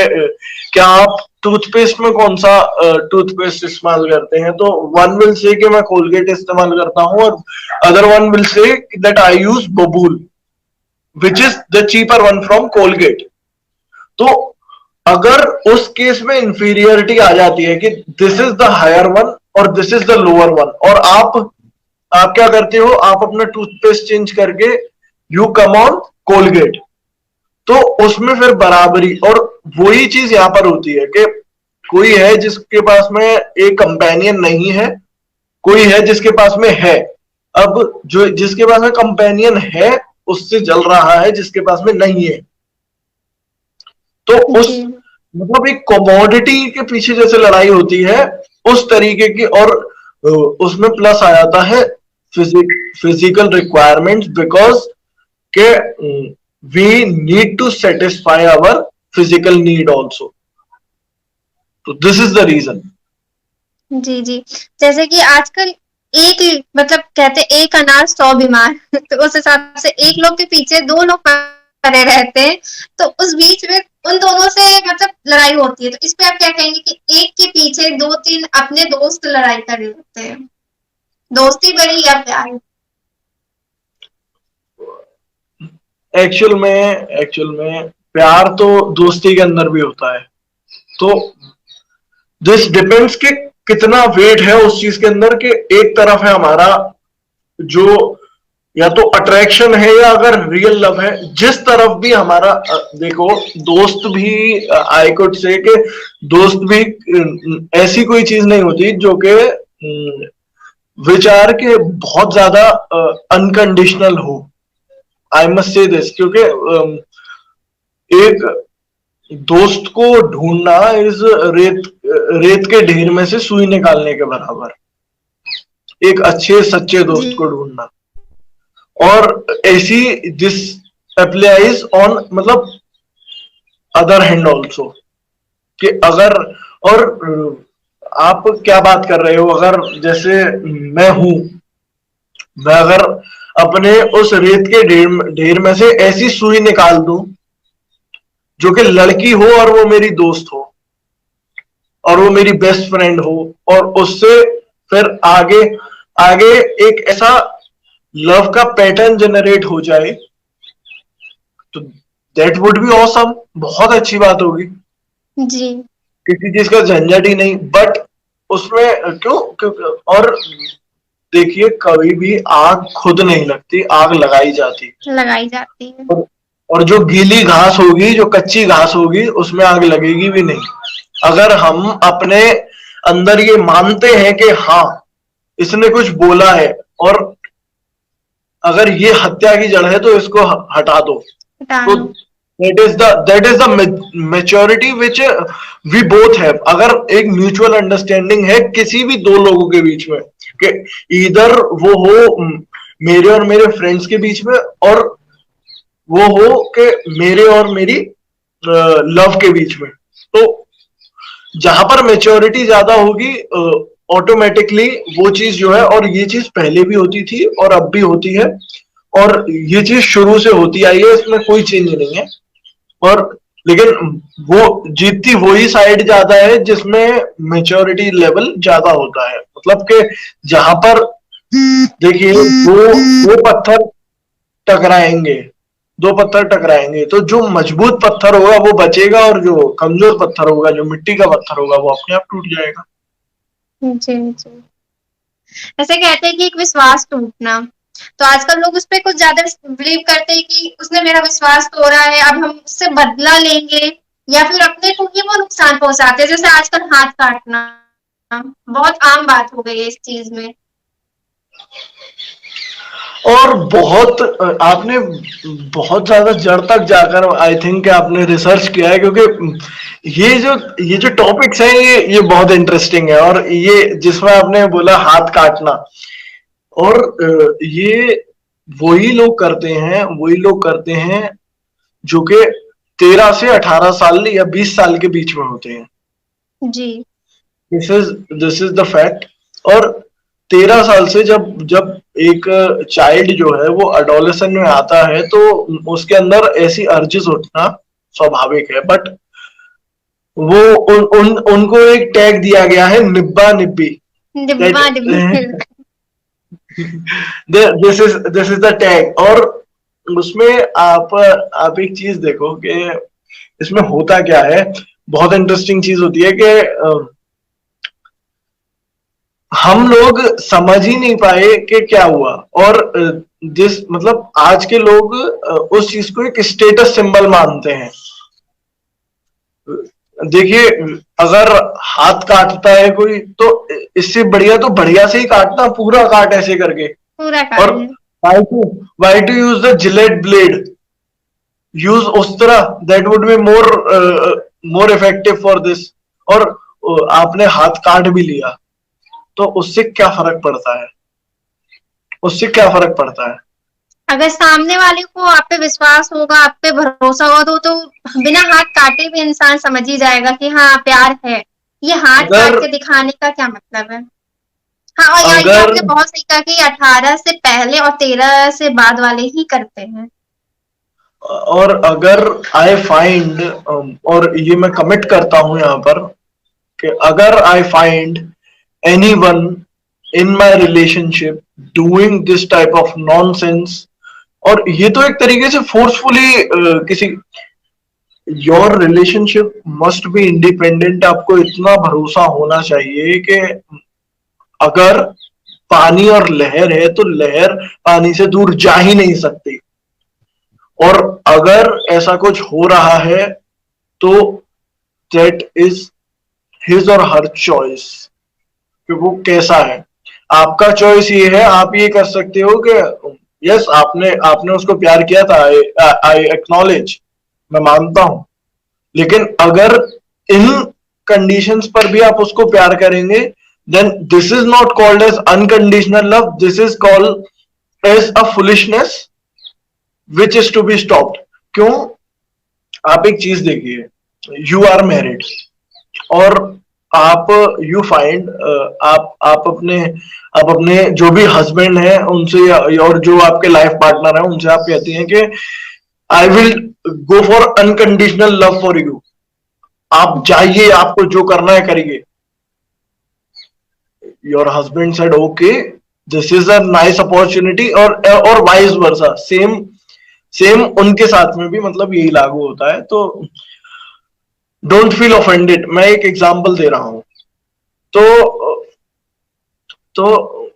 क्या आप टूथपेस्ट में कौन सा टूथपेस्ट इस्तेमाल करते हैं, तो वन विल से कि मैं कोलगेट इस्तेमाल करता हूँ और other one will say that I use Babool which is the cheaper one from Colgate. तो अगर उस केस में इंफीरियरिटी आ जाती है कि this is the higher one और this is the lower one, और आप क्या करते हो, आप अपना टूथपेस्ट चेंज करके यू कम ऑन कोलगेट, तो उसमें फिर बराबरी, और वही चीज यहां पर होती है कि कोई है जिसके पास में एक कंपेनियन नहीं है, कोई है जिसके पास में है। अब जो जिसके पास में कंपेनियन है उससे जल रहा है जिसके पास में नहीं है, तो उस मतलब एक कमोडिटी के पीछे जैसे लड़ाई होती है उस तरीके की, और उसमें प्लस आ जाता है फिजिकल रिक्वायरमेंट्स बिकॉज के we need to satisfy our physical need also, तो दिस इज द रीजन। जी जी। जैसे कि आजकल एक मतलब कहते एक अनार 100 बीमार तो उस हिसाब से एक लोग के पीछे 2 लोग पड़े रहते हैं, तो उस बीच में उन दोनों से मतलब लड़ाई होती है। तो इस पे आप क्या कहेंगे कि एक के पीछे 2-3 अपने दोस्त लड़ाई कर रहे होते हैं, दोस्ती बड़ी या प्यार? एक्चुअल में प्यार तो दोस्ती के अंदर भी होता है, तो दिस डिपेंड्स कि कितना वेट है उस चीज के अंदर, कि एक तरफ है हमारा जो या तो अट्रैक्शन है या अगर रियल लव है, जिस तरफ भी हमारा देखो दोस्त भी आई कुड से कि दोस्त भी ऐसी कोई चीज नहीं होती जो कि विचार के बहुत ज्यादा अनकंडीशनल हो, आई मस्ट से दिस, क्योंकि एक दोस्त को ढूंढना इस रेत के ढेर में से सुई निकालने के बराबर, एक अच्छे सच्चे दोस्त को ढूंढना। और ऐसी दिस अप्लाइज ऑन मतलब अदर हैंड ऑल्सो, कि अगर और आप क्या बात कर रहे हो, अगर जैसे मैं हूं, मैं अगर अपने उस रेत के ढेर में से ऐसी सुई निकाल दूं जो कि लड़की हो और वो मेरी दोस्त हो और वो मेरी बेस्ट फ्रेंड हो, और उससे फिर आगे आगे एक ऐसा लव का पैटर्न जनरेट हो जाए, तो दैट वुड बी ऑसम, बहुत अच्छी बात होगी जी। किसी चीज का झंझट ही नहीं। बट उसमें क्यों और देखिए कभी भी आग खुद नहीं लगती, आग लगाई जाती है। और जो गीली घास होगी, जो कच्ची घास होगी, उसमें आग लगेगी भी नहीं। अगर हम अपने अंदर ये मानते हैं कि हाँ इसने कुछ बोला है, और अगर ये हत्या की जड़ है तो इसको हटा दो। तो हटाना। that is the maturity which we both have। अगर एक म्यूचुअल अंडरस्टैंडिंग है किसी भी दो लोगों के बीच में, कि इधर वो हो मेरे और मेरे फ्रेंड्स के बीच में, और वो हो कि मेरे और मेरी लव के बीच में, तो जहां पर मेच्योरिटी ज्यादा होगी ऑटोमेटिकली वो चीज जो है, और ये चीज पहले भी होती थी और अब भी होती है, और ये चीज शुरू से होती आई है, इसमें कोई चेंज नहीं है। और लेकिन वो जीतती वही साइड ज्यादा है जिसमें मेच्योरिटी लेवल ज्यादा होता है। मतलब कि जहां पर देखिए दो पत्थर टकराएंगे, दो पत्थर टकराएंगे तो जो मजबूत पत्थर होगा वो बचेगा, और जो कमजोर पत्थर होगा, जो मिट्टी का पत्थर होगा, वो अपने आप टूट जाएगा। जी जी। ऐसे कहते हैं कि एक विश्वास टूटना, तो आजकल लोग उस पर कुछ ज्यादा बिलीव करते हैं कि उसने मेरा विश्वास तोड़ा है, अब हम उससे बदला लेंगे, या फिर अपने को ही वो नुकसान पहुंचाते हैं। जैसे आजकल हाथ काटना बहुत आम बात हो गई है इस चीज में। और बहुत आपने बहुत ज्यादा जड़ तक जाकर आई थिंक आपने रिसर्च किया है, क्योंकि ये जो टॉपिक्स हैं ये बहुत इंटरेस्टिंग है। और ये जिसमें आपने बोला हाथ काटना, और ये वही लोग करते हैं जो कि 13 से 18 साल या 20 साल के बीच में होते हैं। जी। This is the fact. और 13 साल से जब जब एक चाइल्ड जो है वो अडोलेसेंट में आता है, तो उसके अंदर ऐसी अर्जेस उठना स्वाभाविक है। बट वो उनको एक टैग दिया गया है निब्बा निब्बी। डिब्बा डिब्बी। This is the tag. और उसमें आप एक चीज देखो कि इसमें होता क्या है। बहुत इंटरेस्टिंग चीज होती है कि हम लोग समझ ही नहीं पाए कि क्या हुआ, और जिस मतलब आज के लोग उस चीज को एक स्टेटस सिंबल मानते हैं। देखिए, अगर हाथ काटता है कोई तो इससे बढ़िया तो बढ़िया से ही काटना, पूरा काट ऐसे करके। पूरा और काट। why to use the Gillette blade? Use उस्तरा, that would be more effective for this. और आपने हाथ काट भी लिया तो उससे क्या फर्क पड़ता है? उससे क्या फर्क पड़ता है? अगर सामने वाले को आप पे विश्वास होगा, आप पे भरोसा होगा, तो बिना हाथ काटे भी इंसान समझ ही जाएगा कि हाँ प्यार है। ये हाथ काट अगर के दिखाने का क्या मतलब है? हाँ, और ये अगर आपने बहुत सही कहा कि 18 से पहले और 13 से बाद वाले ही करते हैं। और अगर आई फाइंड, और ये मैं कमिट करता हूं यहां पर, कि अगर I find anyone in my relationship doing this type of nonsense, और ये तो एक तरीके से फोर्सफुली किसी, your relationship must be independent. आपको इतना भरोसा होना चाहिए कि अगर पानी और लहर है तो लहर पानी से दूर जा ही नहीं सकती। और अगर ऐसा कुछ हो रहा है तो दैट इज हिज और हर चॉइस, कि वो कैसा है। आपका चॉइस ये है, आप ये कर सकते हो कि यस आपने उसको प्यार किया था, आई एक्नॉलेज, मैं मानता हूं। लेकिन अगर इन कंडीशंस पर भी आप उसको प्यार करेंगे, then this is not called as unconditional love, this is called as a foolishness which is to be stopped. क्यों? आप एक चीज देखिए, यू आर मैरिड, और आप यू फाइंड आप अपने जो भी हस्बैंड है उनसे, और जो आपके लाइफ पार्टनर है उनसे आप कहती हैं कि I will go for unconditional love for you, आप जाइए, आपको जो करना है करिए। Your husband said okay, this is a nice opportunity, और वाइस वर्सा, सेम उनके साथ में भी मतलब यही लागू होता है। तो डोंट फील ऑफेंडेड। मैं एक एग्जांपल दे रहा हूं। तो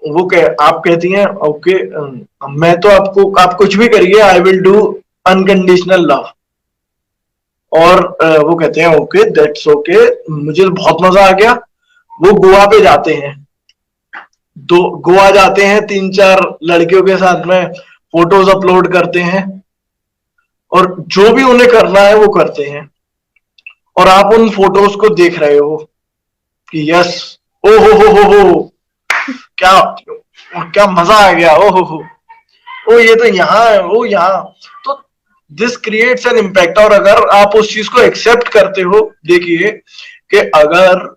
वो आप कहती हैं ओके, मैं तो आप कुछ भी करिए, I will do unconditional love. और वो कहते हैं ओके, दैट्स ओके, मुझे बहुत मजा आ गया। वो गोवा पे जाते हैं, दो गोवा जाते हैं, 3-4 लड़कियों के साथ में फोटोज अपलोड करते हैं और जो भी उन्हें करना है वो करते हैं, और आप उन फोटोज को देख रहे हो कि यस, ओ हो, क्या क्या मजा आ गया, ओ हो, ओ ये तो यहाँ है, वो यहाँ। तो दिस क्रिएट्स एन इम्पैक्ट। और अगर आप उस चीज को एक्सेप्ट करते हो, देखिए कि अगर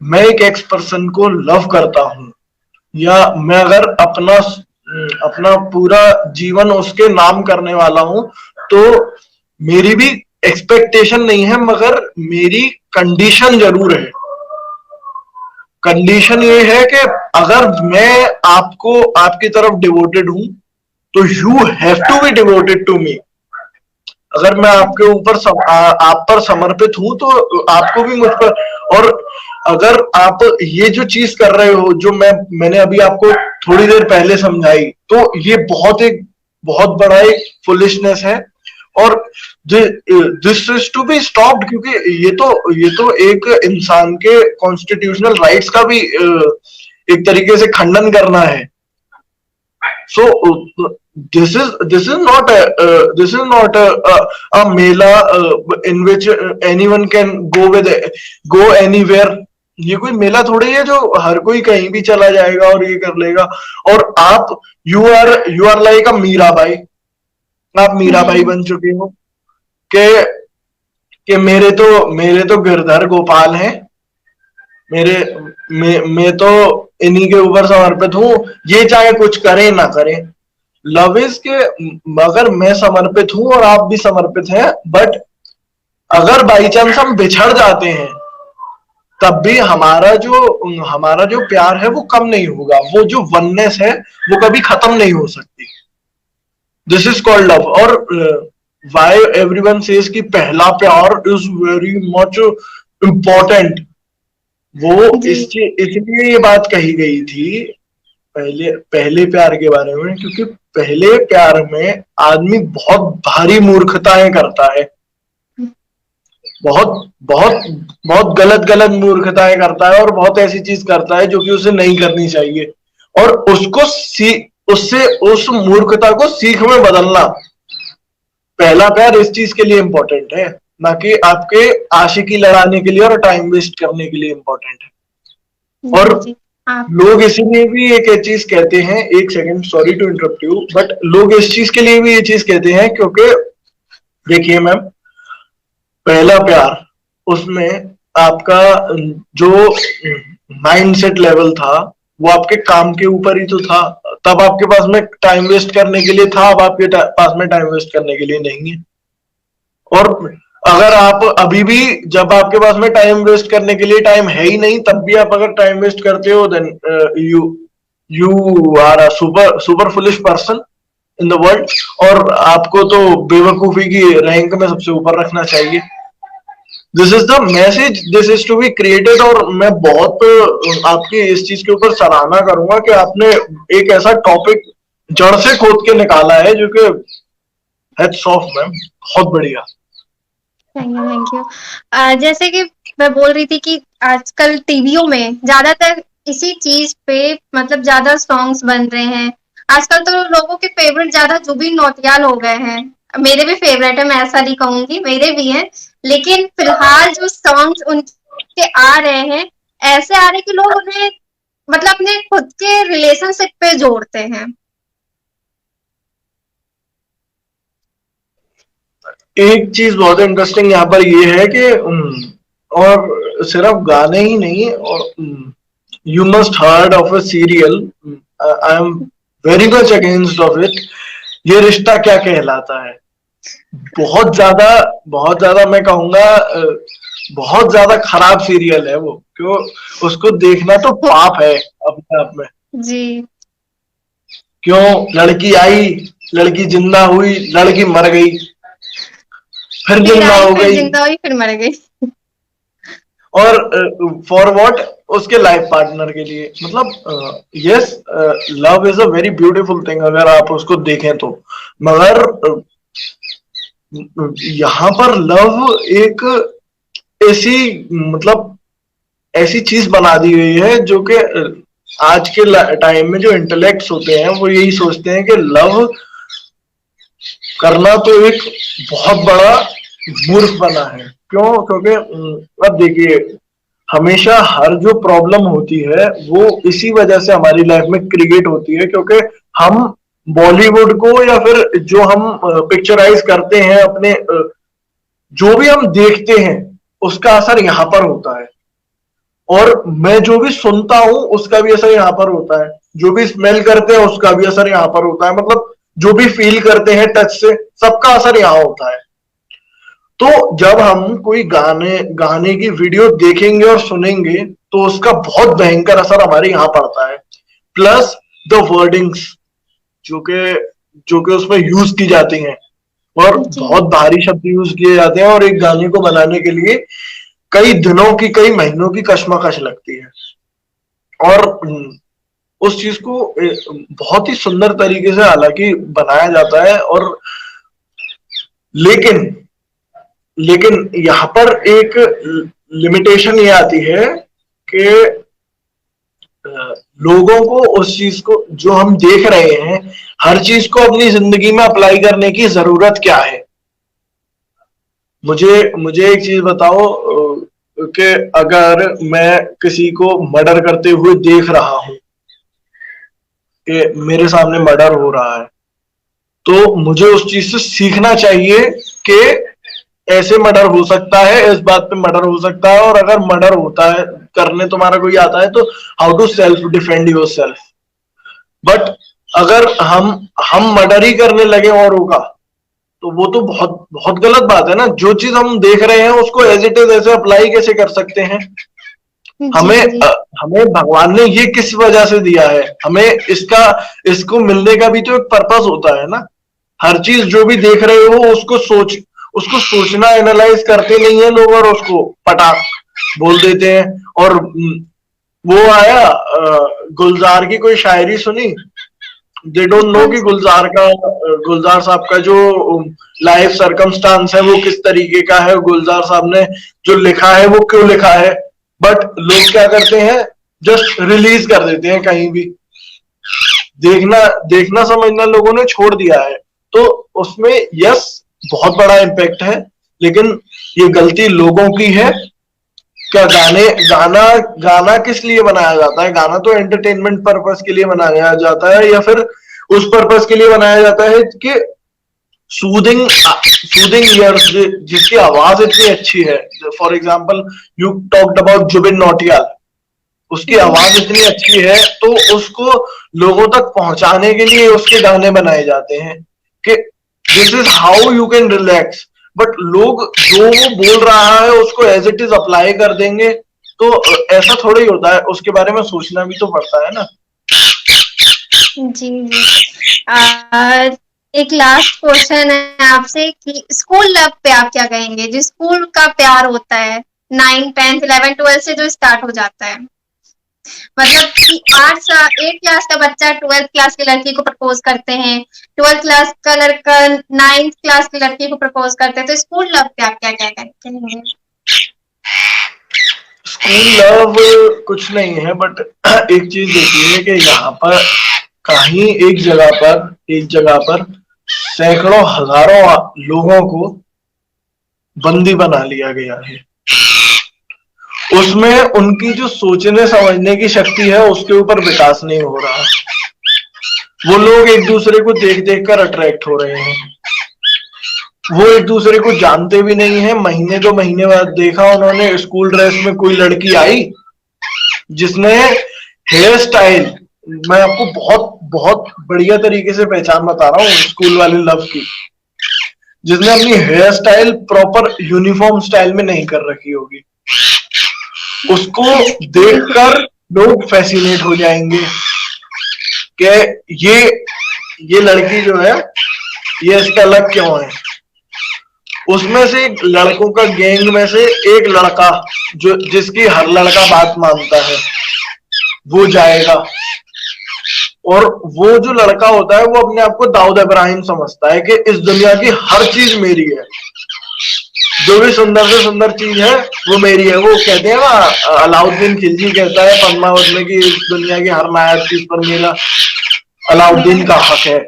मैं एक एक्स पर्सन को लव करता हूं, या मैं अगर अपना अपना पूरा जीवन उसके नाम करने वाला हूं, तो मेरी भी एक्सपेक्टेशन नहीं है, मगर मेरी कंडीशन जरूर है। कंडीशन ये है कि अगर मैं आपको आपकी तरफ डिवोटेड हूं, तो you have to be devoted to me. अगर मैं आपके ऊपर आप पर समर्पित हूं, तो आपको भी मुझ पर। और अगर आप ये जो चीज कर रहे हो, जो मैंने अभी आपको थोड़ी देर पहले समझाई, तो ये बहुत बड़ा एक फुलिशनेस है, और this is to be stopped. क्योंकि ये तो एक इंसान के कॉन्स्टिट्यूशनल राइट्स का भी एक तरीके से खंडन करना है। So this is not a mela in which anyone can go anywhere. ये कोई मेला थोड़ी है जो हर कोई कहीं भी चला जाएगा और ये कर लेगा। और आप you are like a Meerabai. आप मीराबाई बन चुके हो कि मेरे तो गिरधर गोपाल हैं, मैं तो इन्हीं के ऊपर समर्पित हूं, ये चाहे कुछ करें ना करें। लव इज के अगर मैं समर्पित हूं और आप भी समर्पित हैं, बट अगर बाई चांस हम बिछड़ जाते हैं, तब भी हमारा जो प्यार है वो कम नहीं होगा। वो जो वननेस है वो कभी खत्म नहीं हो सकती। This is called love. और वाई एवरीवन सेज कि पहला प्यार इज वेरी मच इम्पोर्टेंट। वो इसलिए ये बात कही गई थी पहले प्यार के बारे में, क्योंकि पहले प्यार में आदमी बहुत भारी मूर्खताएं करता है, बहुत बहुत बहुत गलत मूर्खताएं करता है, और बहुत ऐसी चीज करता है जो कि उसे नहीं करनी चाहिए। और उससे उस मूर्खता को सीख में बदलना, पहला प्यार इस चीज के लिए इंपॉर्टेंट है, ना कि आपके आशिकी लड़ाने के लिए और टाइम वेस्ट करने के लिए इंपॉर्टेंट है। और लोग इसीलिए भी एक चीज कहते हैं, एक second, sorry to interrupt you, but लोग इस चीज के लिए भी ये चीज कहते हैं क्योंकि देखिए मैम, पहला प्यार, उसमें आपका जो माइंडसेट लेवल था वो आपके काम के ऊपर ही तो था। तब आपके पास में टाइम वेस्ट करने के लिए था, अब आपके पास में टाइम वेस्ट करने के लिए नहीं है। और अगर आप अभी भी, जब आपके पास में टाइम वेस्ट करने के लिए टाइम है ही नहीं, तब भी आप अगर टाइम वेस्ट करते हो, then you are a super foolish person in the world. और आपको तो बेवकूफी की रैंक में सबसे ऊपर रखना चाहिए। This is the message, this is to be created. और मैं बहुत आपकी इस चीज के ऊपर सराहना करूंगा कि आपने एक ऐसा टॉपिक जड़ से खोद के निकाला है, जो कि हैट्स ऑफ मैम, बहुत बढ़िया। Thank you. जैसे कि मैं बोल रही थी कि आजकल टीवियों में ज्यादातर इसी चीज पे मतलब ज्यादा सॉन्ग्स बन रहे हैं। आजकल तो लोगों के फेवरेट ज्यादा जुबिन नौटियाल हो गए हैं। मेरे भी फेवरेट है, मैं ऐसा नहीं कहूंगी, मेरे भी हैं, लेकिन फिलहाल जो सॉन्ग्स उनके आ रहे हैं, ऐसे आ रहे हैं कि लोग उन्हें मतलब अपने खुद के रिलेशनशिप पे जोड़ते हैं। एक चीज बहुत इंटरेस्टिंग यहाँ पर ये है कि और सिर्फ गाने ही नहीं, और you must heard of a serial, I am very much against of it, ये रिश्ता क्या कहलाता है। बहुत ज्यादा मैं कहूंगा बहुत ज्यादा खराब सीरियल है वो। क्यों, उसको देखना तो पाप है अपने आप में जी। क्यों, लड़की आई, लड़की जिंदा हुई, लड़की मर गई, फिर जिंदा हो गई, जिंदा हुई, फिर मर गई, और फॉर व्हाट, उसके लाइफ पार्टनर के लिए। मतलब yes, love is a very beautiful thing अगर आप उसको देखें तो, मगर यहाँ पर लव एक ऐसी मतलब ऐसी चीज बना दी गई है जो कि आज के टाइम में जो इंटेलेक्ट्स होते हैं वो यही सोचते हैं कि लव करना तो एक बहुत बड़ा मूर्ख बना है। क्यों? क्योंकि अब देखिए, हमेशा हर जो प्रॉब्लम होती है वो इसी वजह से हमारी लाइफ में क्रिएट होती है, क्योंकि हम बॉलीवुड को या फिर जो हम पिक्चराइज करते हैं अपने जो भी हम देखते हैं उसका असर यहाँ पर होता है, और मैं जो भी सुनता हूं उसका भी असर यहाँ पर होता है, जो भी स्मेल करते हैं उसका भी असर यहाँ पर होता है, मतलब जो भी फील करते हैं टच से, सबका असर यहाँ होता है। तो जब हम कोई गाने की वीडियो देखेंगे और सुनेंगे तो उसका बहुत भयंकर असर हमारे यहाँ पड़ता है। प्लस द वर्डिंग्स जो कि उसमें यूज की जाती हैं, और बहुत भारी शब्द यूज किए जाते हैं, और एक गाने को बनाने के लिए कई दिनों की, कई महीनों की कश्मकश लगती है। और उस चीज को बहुत ही सुंदर तरीके से हालांकि बनाया जाता है, और लेकिन यहाँ पर एक लिमिटेशन ये आती है कि लोगों को उस चीज को जो हम देख रहे हैं, हर चीज को अपनी जिंदगी में अप्लाई करने की जरूरत क्या है। मुझे एक चीज बताओ कि अगर मैं किसी को मर्डर करते हुए देख रहा हूं कि मेरे सामने मर्डर हो रहा है, तो मुझे उस चीज से सीखना चाहिए कि ऐसे मर्डर हो सकता है, इस बात पे मर्डर हो सकता है, और अगर मर्डर होता है करने तुम्हारा कोई आता है तो how to self defend yourself. But अगर हम मर्डर ही करने लगे औरों का, तो वो तो बहुत बहुत गलत बात है ना। जो चीज हम देख रहे हैं उसको एज इट इज ऐसे अप्लाई कैसे कर सकते हैं? हमें भगवान ने ये किस वजह से दिया है, हमें इसको मिलने का भी तो एक पर्पस होता है ना। हर चीज जो भी देख रहे हो उसको सोचना, एनालाइज करते नहीं है लोग, और उसको पटाख बोल देते हैं। और वो आया गुलजार की कोई शायरी सुनी? दे डोंट नो कि गुलजार साहब का जो लाइफ सरकमस्टांस है वो किस तरीके का है, गुलजार साहब ने जो लिखा है वो क्यों लिखा है। बट लोग क्या करते हैं, जस्ट रिलीज कर देते हैं कहीं भी। देखना समझना लोगों ने छोड़ दिया है। तो उसमें यस बहुत बड़ा इम्पैक्ट है, लेकिन ये गलती लोगों की है। क्या गाना किस लिए बनाया जाता है? गाना तो एंटरटेनमेंट पर्पस के लिए बनाया जाता है, या फिर उस पर्पस के लिए बनाया जाता है कि सूदिंग ईयर्स, जिसकी आवाज इतनी अच्छी है। For example you talked about Jubin Nautiyal, उसकी आवाज इतनी अच्छी है तो उसको लोगों तक पहुंचाने के लिए उसके गाने बनाए जाते हैं कि this is how you can relax. But लोग जो वो बोल रहा है उसको एज इट इज अप्लाई कर देंगे, तो ऐसा थोड़ा ही होता है। उसके बारे में सोचना भी तो पड़ता है ना। जी एक लास्ट क्वेश्चन है आपसे कि स्कूल लव पे आप क्या कहेंगे? जो स्कूल का प्यार होता है 9, 10, 11, 12 से जो स्टार्ट हो जाता है, मतलब कि 8 क्लास का बच्चा 12th क्लास की लड़की को प्रपोज करते हैं, 12th क्लास का लड़का 9th क्लास की लड़की को प्रपोज करते हैं, तो स्कूल लव पे आप क्या कहेंगे? स्कूल लव कुछ नहीं है, बट एक चीज देखिए कि यहाँ पर कहीं एक जगह पर सैकड़ों हजारों लोगों को बंदी बना लिया गया है। उसमें उनकी जो सोचने समझने की शक्ति है उसके ऊपर विकास नहीं हो रहा। वो लोग एक दूसरे को देख देख कर अट्रैक्ट हो रहे हैं, वो एक दूसरे को जानते भी नहीं है। महीने 2 महीने बाद देखा उन्होंने स्कूल ड्रेस में कोई लड़की आई जिसने हेयर स्टाइल, मैं आपको बहुत बहुत बढ़िया तरीके से पहचान बता रहा हूँ स्कूल वाले लव की, जिसने अपनी hair style proper uniform style में नहीं कर रखी होगी। उसको देखकर लोग फैसिनेट हो जाएंगे कि ये लड़की जो है ये इसका अलग क्यों है। उसमें से लड़कों का गैंग में से एक लड़का जो जिसकी हर लड़का बात मानता है वो जाएगा, और वो जो लड़का होता है वो अपने आप को दाऊद इब्राहिम समझता है कि इस दुनिया की हर चीज मेरी है, जो भी सुंदर से सुंदर चीज है वो मेरी है। वो कहते हैं ना, अलाउद्दीन खिलजी कहता है पद्मावत में कि इस दुनिया की हर नायाब चीज पर मेरा अलाउद्दीन का हक है।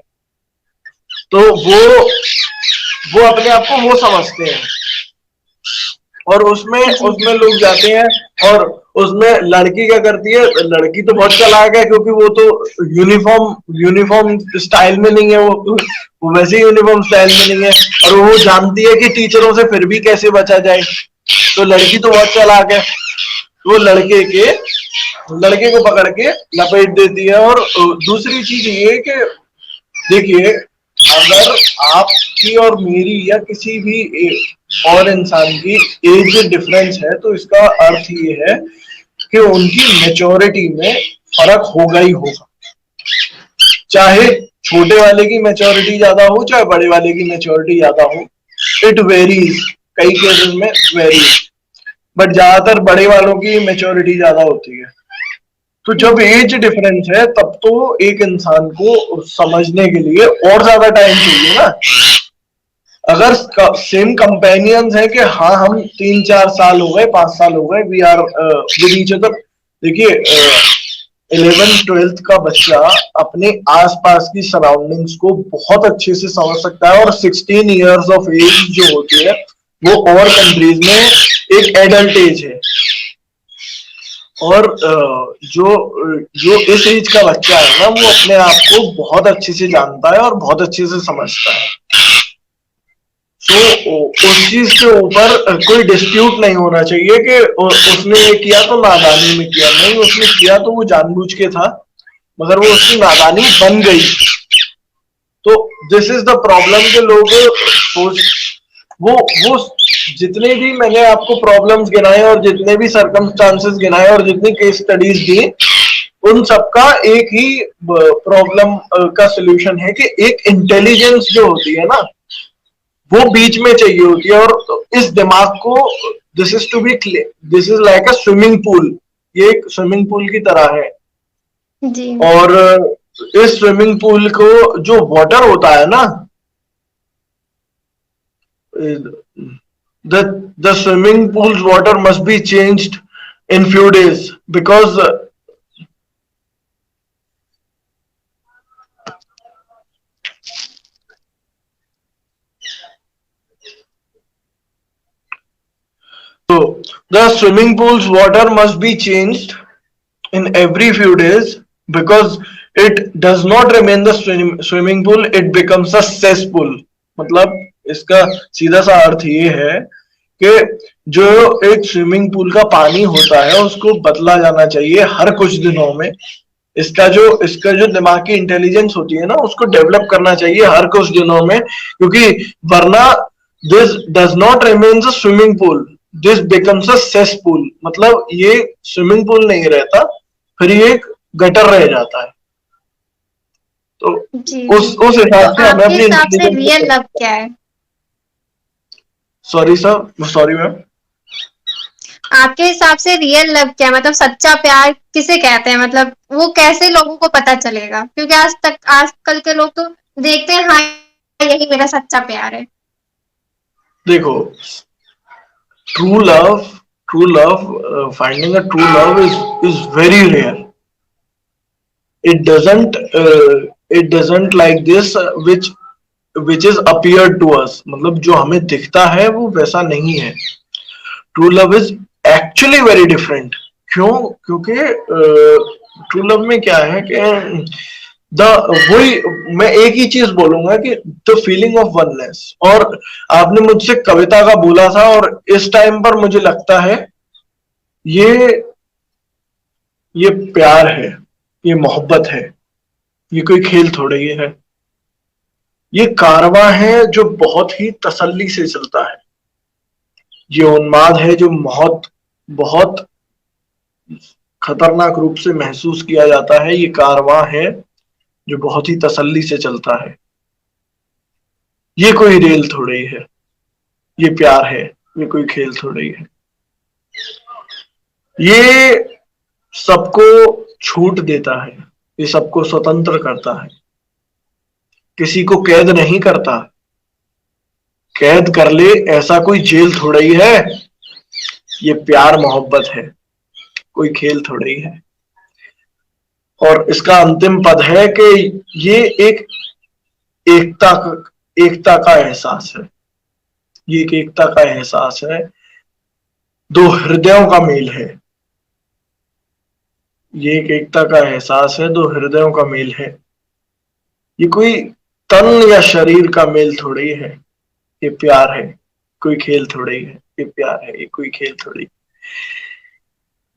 तो वो अपने आप को वो समझते हैं, और उसमें जी उसमें लोग जाते हैं। और उसमें लड़की क्या करती है, लड़की तो बहुत चालाक है, क्योंकि वो तो यूनिफॉर्म स्टाइल में नहीं है, वो वैसे ही यूनिफॉर्म स्टाइल में नहीं है, और वो जानती है कि टीचरों से फिर भी कैसे बचा जाए। तो लड़की तो बहुत चालाक है, वो लड़के को पकड़ के लपेट देती है। और दूसरी चीज ये कि देखिए, अगर आपकी और मेरी या किसी भी और इंसान की एज डिफरेंस है, तो इसका अर्थ ये है कि उनकी मेच्योरिटी में फर्क होगा ही होगा। चाहे छोटे वाले की मेच्योरिटी ज्यादा हो, चाहे बड़े वाले की मेच्योरिटी ज्यादा हो, इट वेरीज, कई केसेस में वेरीज, बट ज्यादातर बड़े वालों की मेच्योरिटी ज्यादा होती है। तो जब एज डिफरेंस है, तब तो एक इंसान को समझने के लिए और ज्यादा टाइम चाहिए ना। अगर सेम कंपेनियंस है कि हाँ हम 3-4 साल हो गए, 5 साल हो गए, we are with each other. देखिए, 11th-12th का बच्चा अपने आसपास की सराउंडिंग्स को बहुत अच्छे से समझ सकता है, और 16 ईयर्स ऑफ एज जो होती है वो और कंट्रीज में एक एडल्ट एज है। और जो जो इस एज का बच्चा है ना, वो अपने आप को बहुत अच्छे से जानता है और बहुत अच्छे से समझता है। तो उस चीज के ऊपर कोई डिस्प्यूट नहीं होना चाहिए कि उसने ये किया तो नादानी में किया। नहीं, उसने किया तो वो जानबूझ के था, मगर वो उसकी नादानी बन गई। तो दिस इज द प्रॉब्लम के लोग सोच, वो जितने भी मैंने आपको प्रॉब्लम्स गिनाए और जितने भी सर्कमस्टांसेस गिनाए और जितनी केस स्टडीज दी, उन सबका एक ही प्रॉब्लम का सोल्यूशन है कि एक इंटेलिजेंस जो होती है ना, वो बीच में चाहिए होती है। और इस दिमाग को, this is to be clear, this is like a swimming pool, ये एक स्विमिंग पूल की तरह है। जी और इस स्विमिंग पूल को जो वाटर होता है ना, the swimming pool's water must be changed in few days, because so the swimming pool's water must be changed in every few days, because it does not remain the swimming pool, it becomes a cesspool. मतलब इसका सीधा सा अर्थ ये है कि जो एक swimming pool का पानी होता है उसको बदला जाना चाहिए हर कुछ दिनों में। इसका जो दिमाग की इंटेलिजेंस होती है ना, उसको डेवलप करना चाहिए हर कुछ दिनों में, क्योंकि वरना this does not remains a swimming pool, this becomes a cesspool. मतलब ये स्विमिंग पूल नहीं रहता, फिर ये एक गटर रह जाता है। तो जी उस तो हिसाब से हमें आपके अपनी हिसाब से इंटेलिजेंस, रियल लव क्या है? सॉरी सर, सॉरी मैम, आपके हिसाब से रियल लव क्या है? मतलब सच्चा प्यार किसे कहते हैं? मतलब वो कैसे लोगों को पता चलेगा? क्योंकि आजकल के लोग तो देखते हैं, हाँ यही मेरा सच्चा प्यार है। देखो, true love, finding a true love is very rare. It doesn't like this, which is appeared to us, मतलब जो हमें दिखता है वो वैसा नहीं है। True love is actually very different. क्यों? क्योंकि ट्रू लव में क्या है कि वही मैं एक ही चीज बोलूंगा कि द फीलिंग ऑफ वननेस। और आपने मुझसे कविता का बोला था, और इस टाइम पर मुझे लगता है ये ये प्यार है, ये मोहब्बत है, ये कोई खेल थोड़ा ही है। ये कारवां है जो बहुत ही तसल्ली से चलता है। ये उन्माद है जो बहुत बहुत खतरनाक रूप से महसूस किया जाता है। ये कारवां है जो बहुत ही तसल्ली से चलता है। ये कोई रेल थोड़ी ही है, ये प्यार है, ये कोई खेल थोड़ी ही है। ये सबको छूट देता है, ये सबको स्वतंत्र करता है, किसी को कैद नहीं करता। कैद कर ले ऐसा कोई जेल थोड़ा ही है। ये प्यार मोहब्बत है, कोई खेल थोड़ी है। और इसका अंतिम पद है कि ये एक एकता एकता का एहसास है, ये एक एकता का एहसास है, दो हृदयों का मेल है, ये एक एकता का एहसास है, दो हृदयों का मेल है। ये कोई तन या शरीर का मेल थोड़ी है, ये प्यार है, कोई खेल थोड़ी है, ये प्यार है, ये कोई खेल थोड़ी।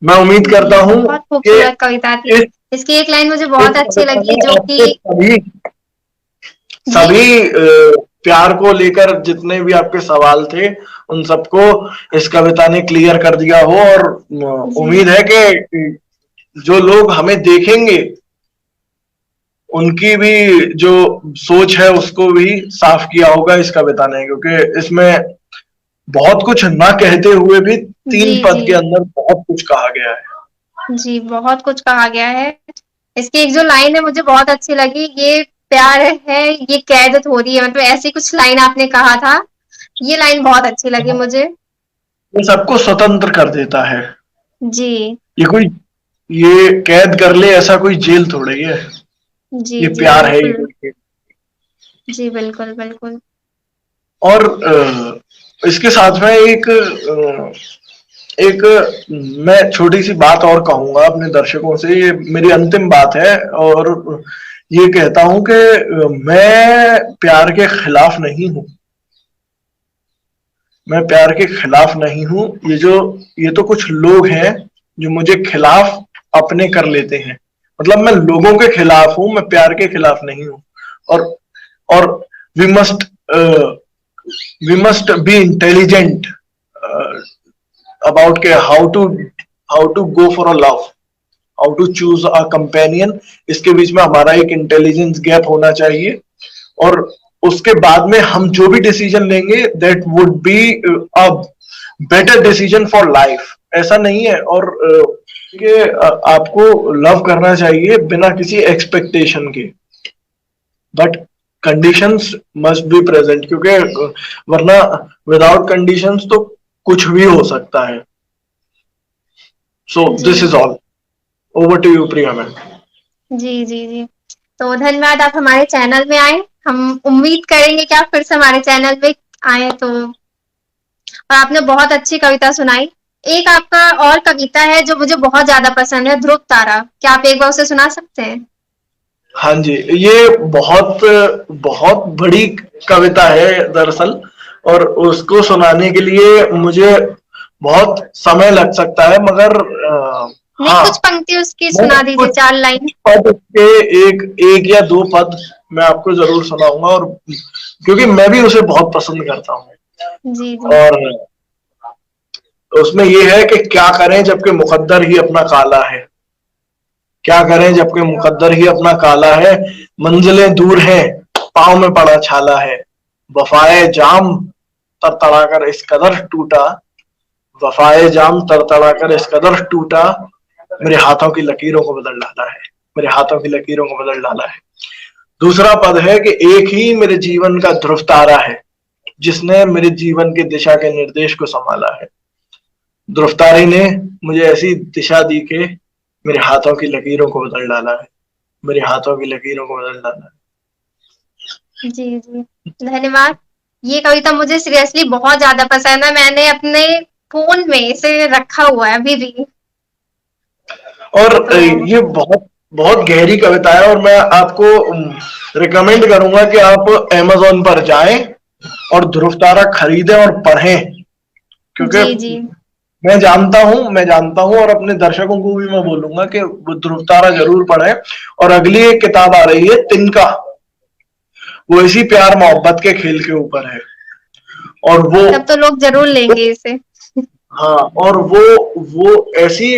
मैं उम्मीद करता हूँ बहुत कि खूबसूरत कविता थी। इसकी एक लाइन मुझे बहुत अच्छी लगी, जो कि सभी प्यार को लेकर जितने भी आपके सवाल थे उन सबको इस कविता ने क्लियर कर दिया हो। और उम्मीद है कि जो लोग हमें देखेंगे उनकी भी जो सोच है उसको भी साफ किया होगा इस कविता ने, क्योंकि इसमें बहुत कुछ ना कहते हुए भी 3 पद के अंदर बहुत कुछ कहा गया है। जी, बहुत कुछ कहा गया है। इसकी एक जो लाइन है मुझे बहुत अच्छी लगी, ये प्यार है, ये कैद थोड़ी है, मतलब ऐसी कुछ लाइन आपने कहा था, ये लाइन बहुत अच्छी लगी मुझे। ये सबको स्वतंत्र कर देता है जी, ये कैद कर ले ऐसा कोई जेल थोड़ी है, जी, ये जी, प्यार है, बिल्कुल। जी, बिल्कुल, बिल्कुल। और इसके साथ में एक मैं छोटी सी बात और कहूंगा अपने दर्शकों से, ये मेरी अंतिम बात है, और ये कहता हूं कि मैं प्यार के खिलाफ नहीं हूं, मैं प्यार के खिलाफ नहीं हूं। ये तो कुछ लोग हैं जो मुझे खिलाफ अपने कर लेते हैं, मतलब मैं लोगों के खिलाफ हूं, मैं प्यार के खिलाफ नहीं हूं। और we must be intelligent about how to go for a love, how to choose a companion। इसके बीच में हमारा एक इंटेलिजेंस गैप होना चाहिए, और उसके बाद में हम जो भी डिसीजन लेंगे that would be a better decision for life. ऐसा नहीं है, और कि आपको लव करना चाहिए बिना किसी एक्सपेक्टेशन के, but conditions must be present, क्योंकि वरना विदाउट कंडीशंस तो कुछ भी हो सकता है। So this is all, over to you Priya ma'am. जी, जी, जी। तो धन्यवाद, आप हमारे चैनल में आए। हम उम्मीद करेंगे कि आप फिर से हमारे चैनल में आए। तो और आपने बहुत अच्छी कविता सुनाई। एक आपका और कविता है जो मुझे बहुत ज्यादा पसंद है, ध्रुव तारा। क्या आप एक बार उसे सुना सकते हैं? हाँ जी, ये बहुत बहुत बड़ी कविता है दरअसल, और उसको सुनाने के लिए मुझे बहुत समय लग सकता है, मगर नहीं, कुछ पंक्ति उसकी सुना दीजिए, 4 लाइन। पद के एक या 2 पद मैं आपको जरूर सुनाऊंगा, और क्योंकि मैं भी उसे बहुत पसंद करता हूँ। जी, जी। और उसमें ये है कि क्या करें जबकि मुकद्दर ही अपना काला है, क्या करें जबकि मुकद्दर ही अपना काला है, मंजिलें दूर हैं, पांव में पड़ा छाला है, वफाए जाम तरतड़ाकर इस कदर टूटा, वफाए जाम तरतड़ाकर इस कदर टूटा, मेरे हाथों की लकीरों को बदल डाला है, मेरे हाथों की लकीरों को बदल डाला है। दूसरा पद है कि एक ही मेरे जीवन का ध्रुव तारा है, जिसने मेरे जीवन की दिशा के निर्देश को संभाला है। ध्रुव तारे ने मुझे ऐसी दिशा दी कि मेरे हाथों की लकीरों को बदल डाला है, मेरे हाथों की लकीरों को बदल डाला है। जी, जी, धन्यवाद। ये कविता मुझे सीरियसली बहुत ज्यादा पसंद है, मैंने अपने फोन में इसे रखा हुआ है अभी भी। और ये बहुत बहुत गहरी कविता है, और मैं आपको रिकमेंड करूंगा कि आप अमेज़न पर जाएं और ध्रुव तारा खरीदें और पढ़ें, क्योंकि जी, जी। मैं जानता हूं, और अपने दर्शकों को भी मैं बोलूंगा कि वो ध्रुव तारा जरूर पढ़ें। और अगली एक किताब आ रही है तिनका, वो इसी प्यार मोहब्बत के खेल के ऊपर है, और वो तब तो लोग जरूर लेंगे इसे। हाँ, और वो ऐसी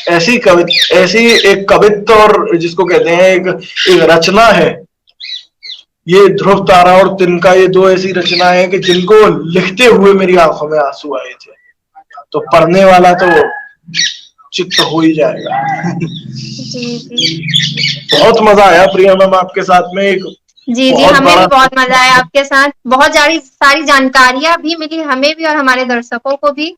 एक कवित्व, और जिसको कहते हैं एक रचना है। ये ध्रुव तारा और तिनका, ये 2 ऐसी रचना है कि जिनको लिखते हुए मेरी आंखों में आंसू आए थे, तो पढ़ने वाला तो चित्त हो ही जाएगा। जी, जी। बहुत मजा आया प्रिया मैम आपके साथ में। जी, जी, हमें भी बहुत मजा आया आपके साथ, बहुत सारी जानकारियां भी मिली हमें भी और हमारे दर्शकों को भी।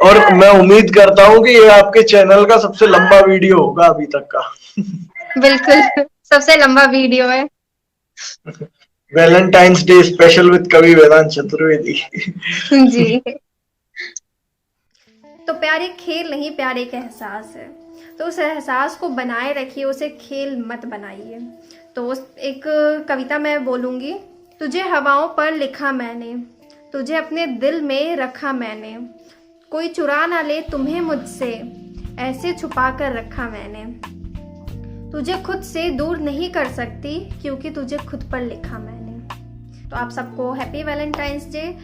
और मैं उम्मीद करता हूँ कि ये आपके चैनल का सबसे लंबा वीडियो होगा अभी तक का। बिल्कुल सबसे लंबा वीडियो है। वैलेंटाइंस डे स्पेशल विद कवि वेदांत चतुर्वेदी। जी। तो प्यार एक खेल नहीं, प्यार एक एहसास है। तो उस एहसास को बनाए रखिए, उसे खेल मत बनाइए। तो एक कविता मैं बोलूँगी। तुझे हवाओं पर लिखा मैंने, तुझे अपने दिल में रखा मैंने, कोई चुरा ना ले तुम्हें मुझसे, ऐसे छुपा कर रखा मैंने। तुझे खुद से दूर नहीं कर सकती, क्योंकि तुझे खुद पर लिखा मैंने। तो आप सबको हैप्पी वैलेंटाइंस डे।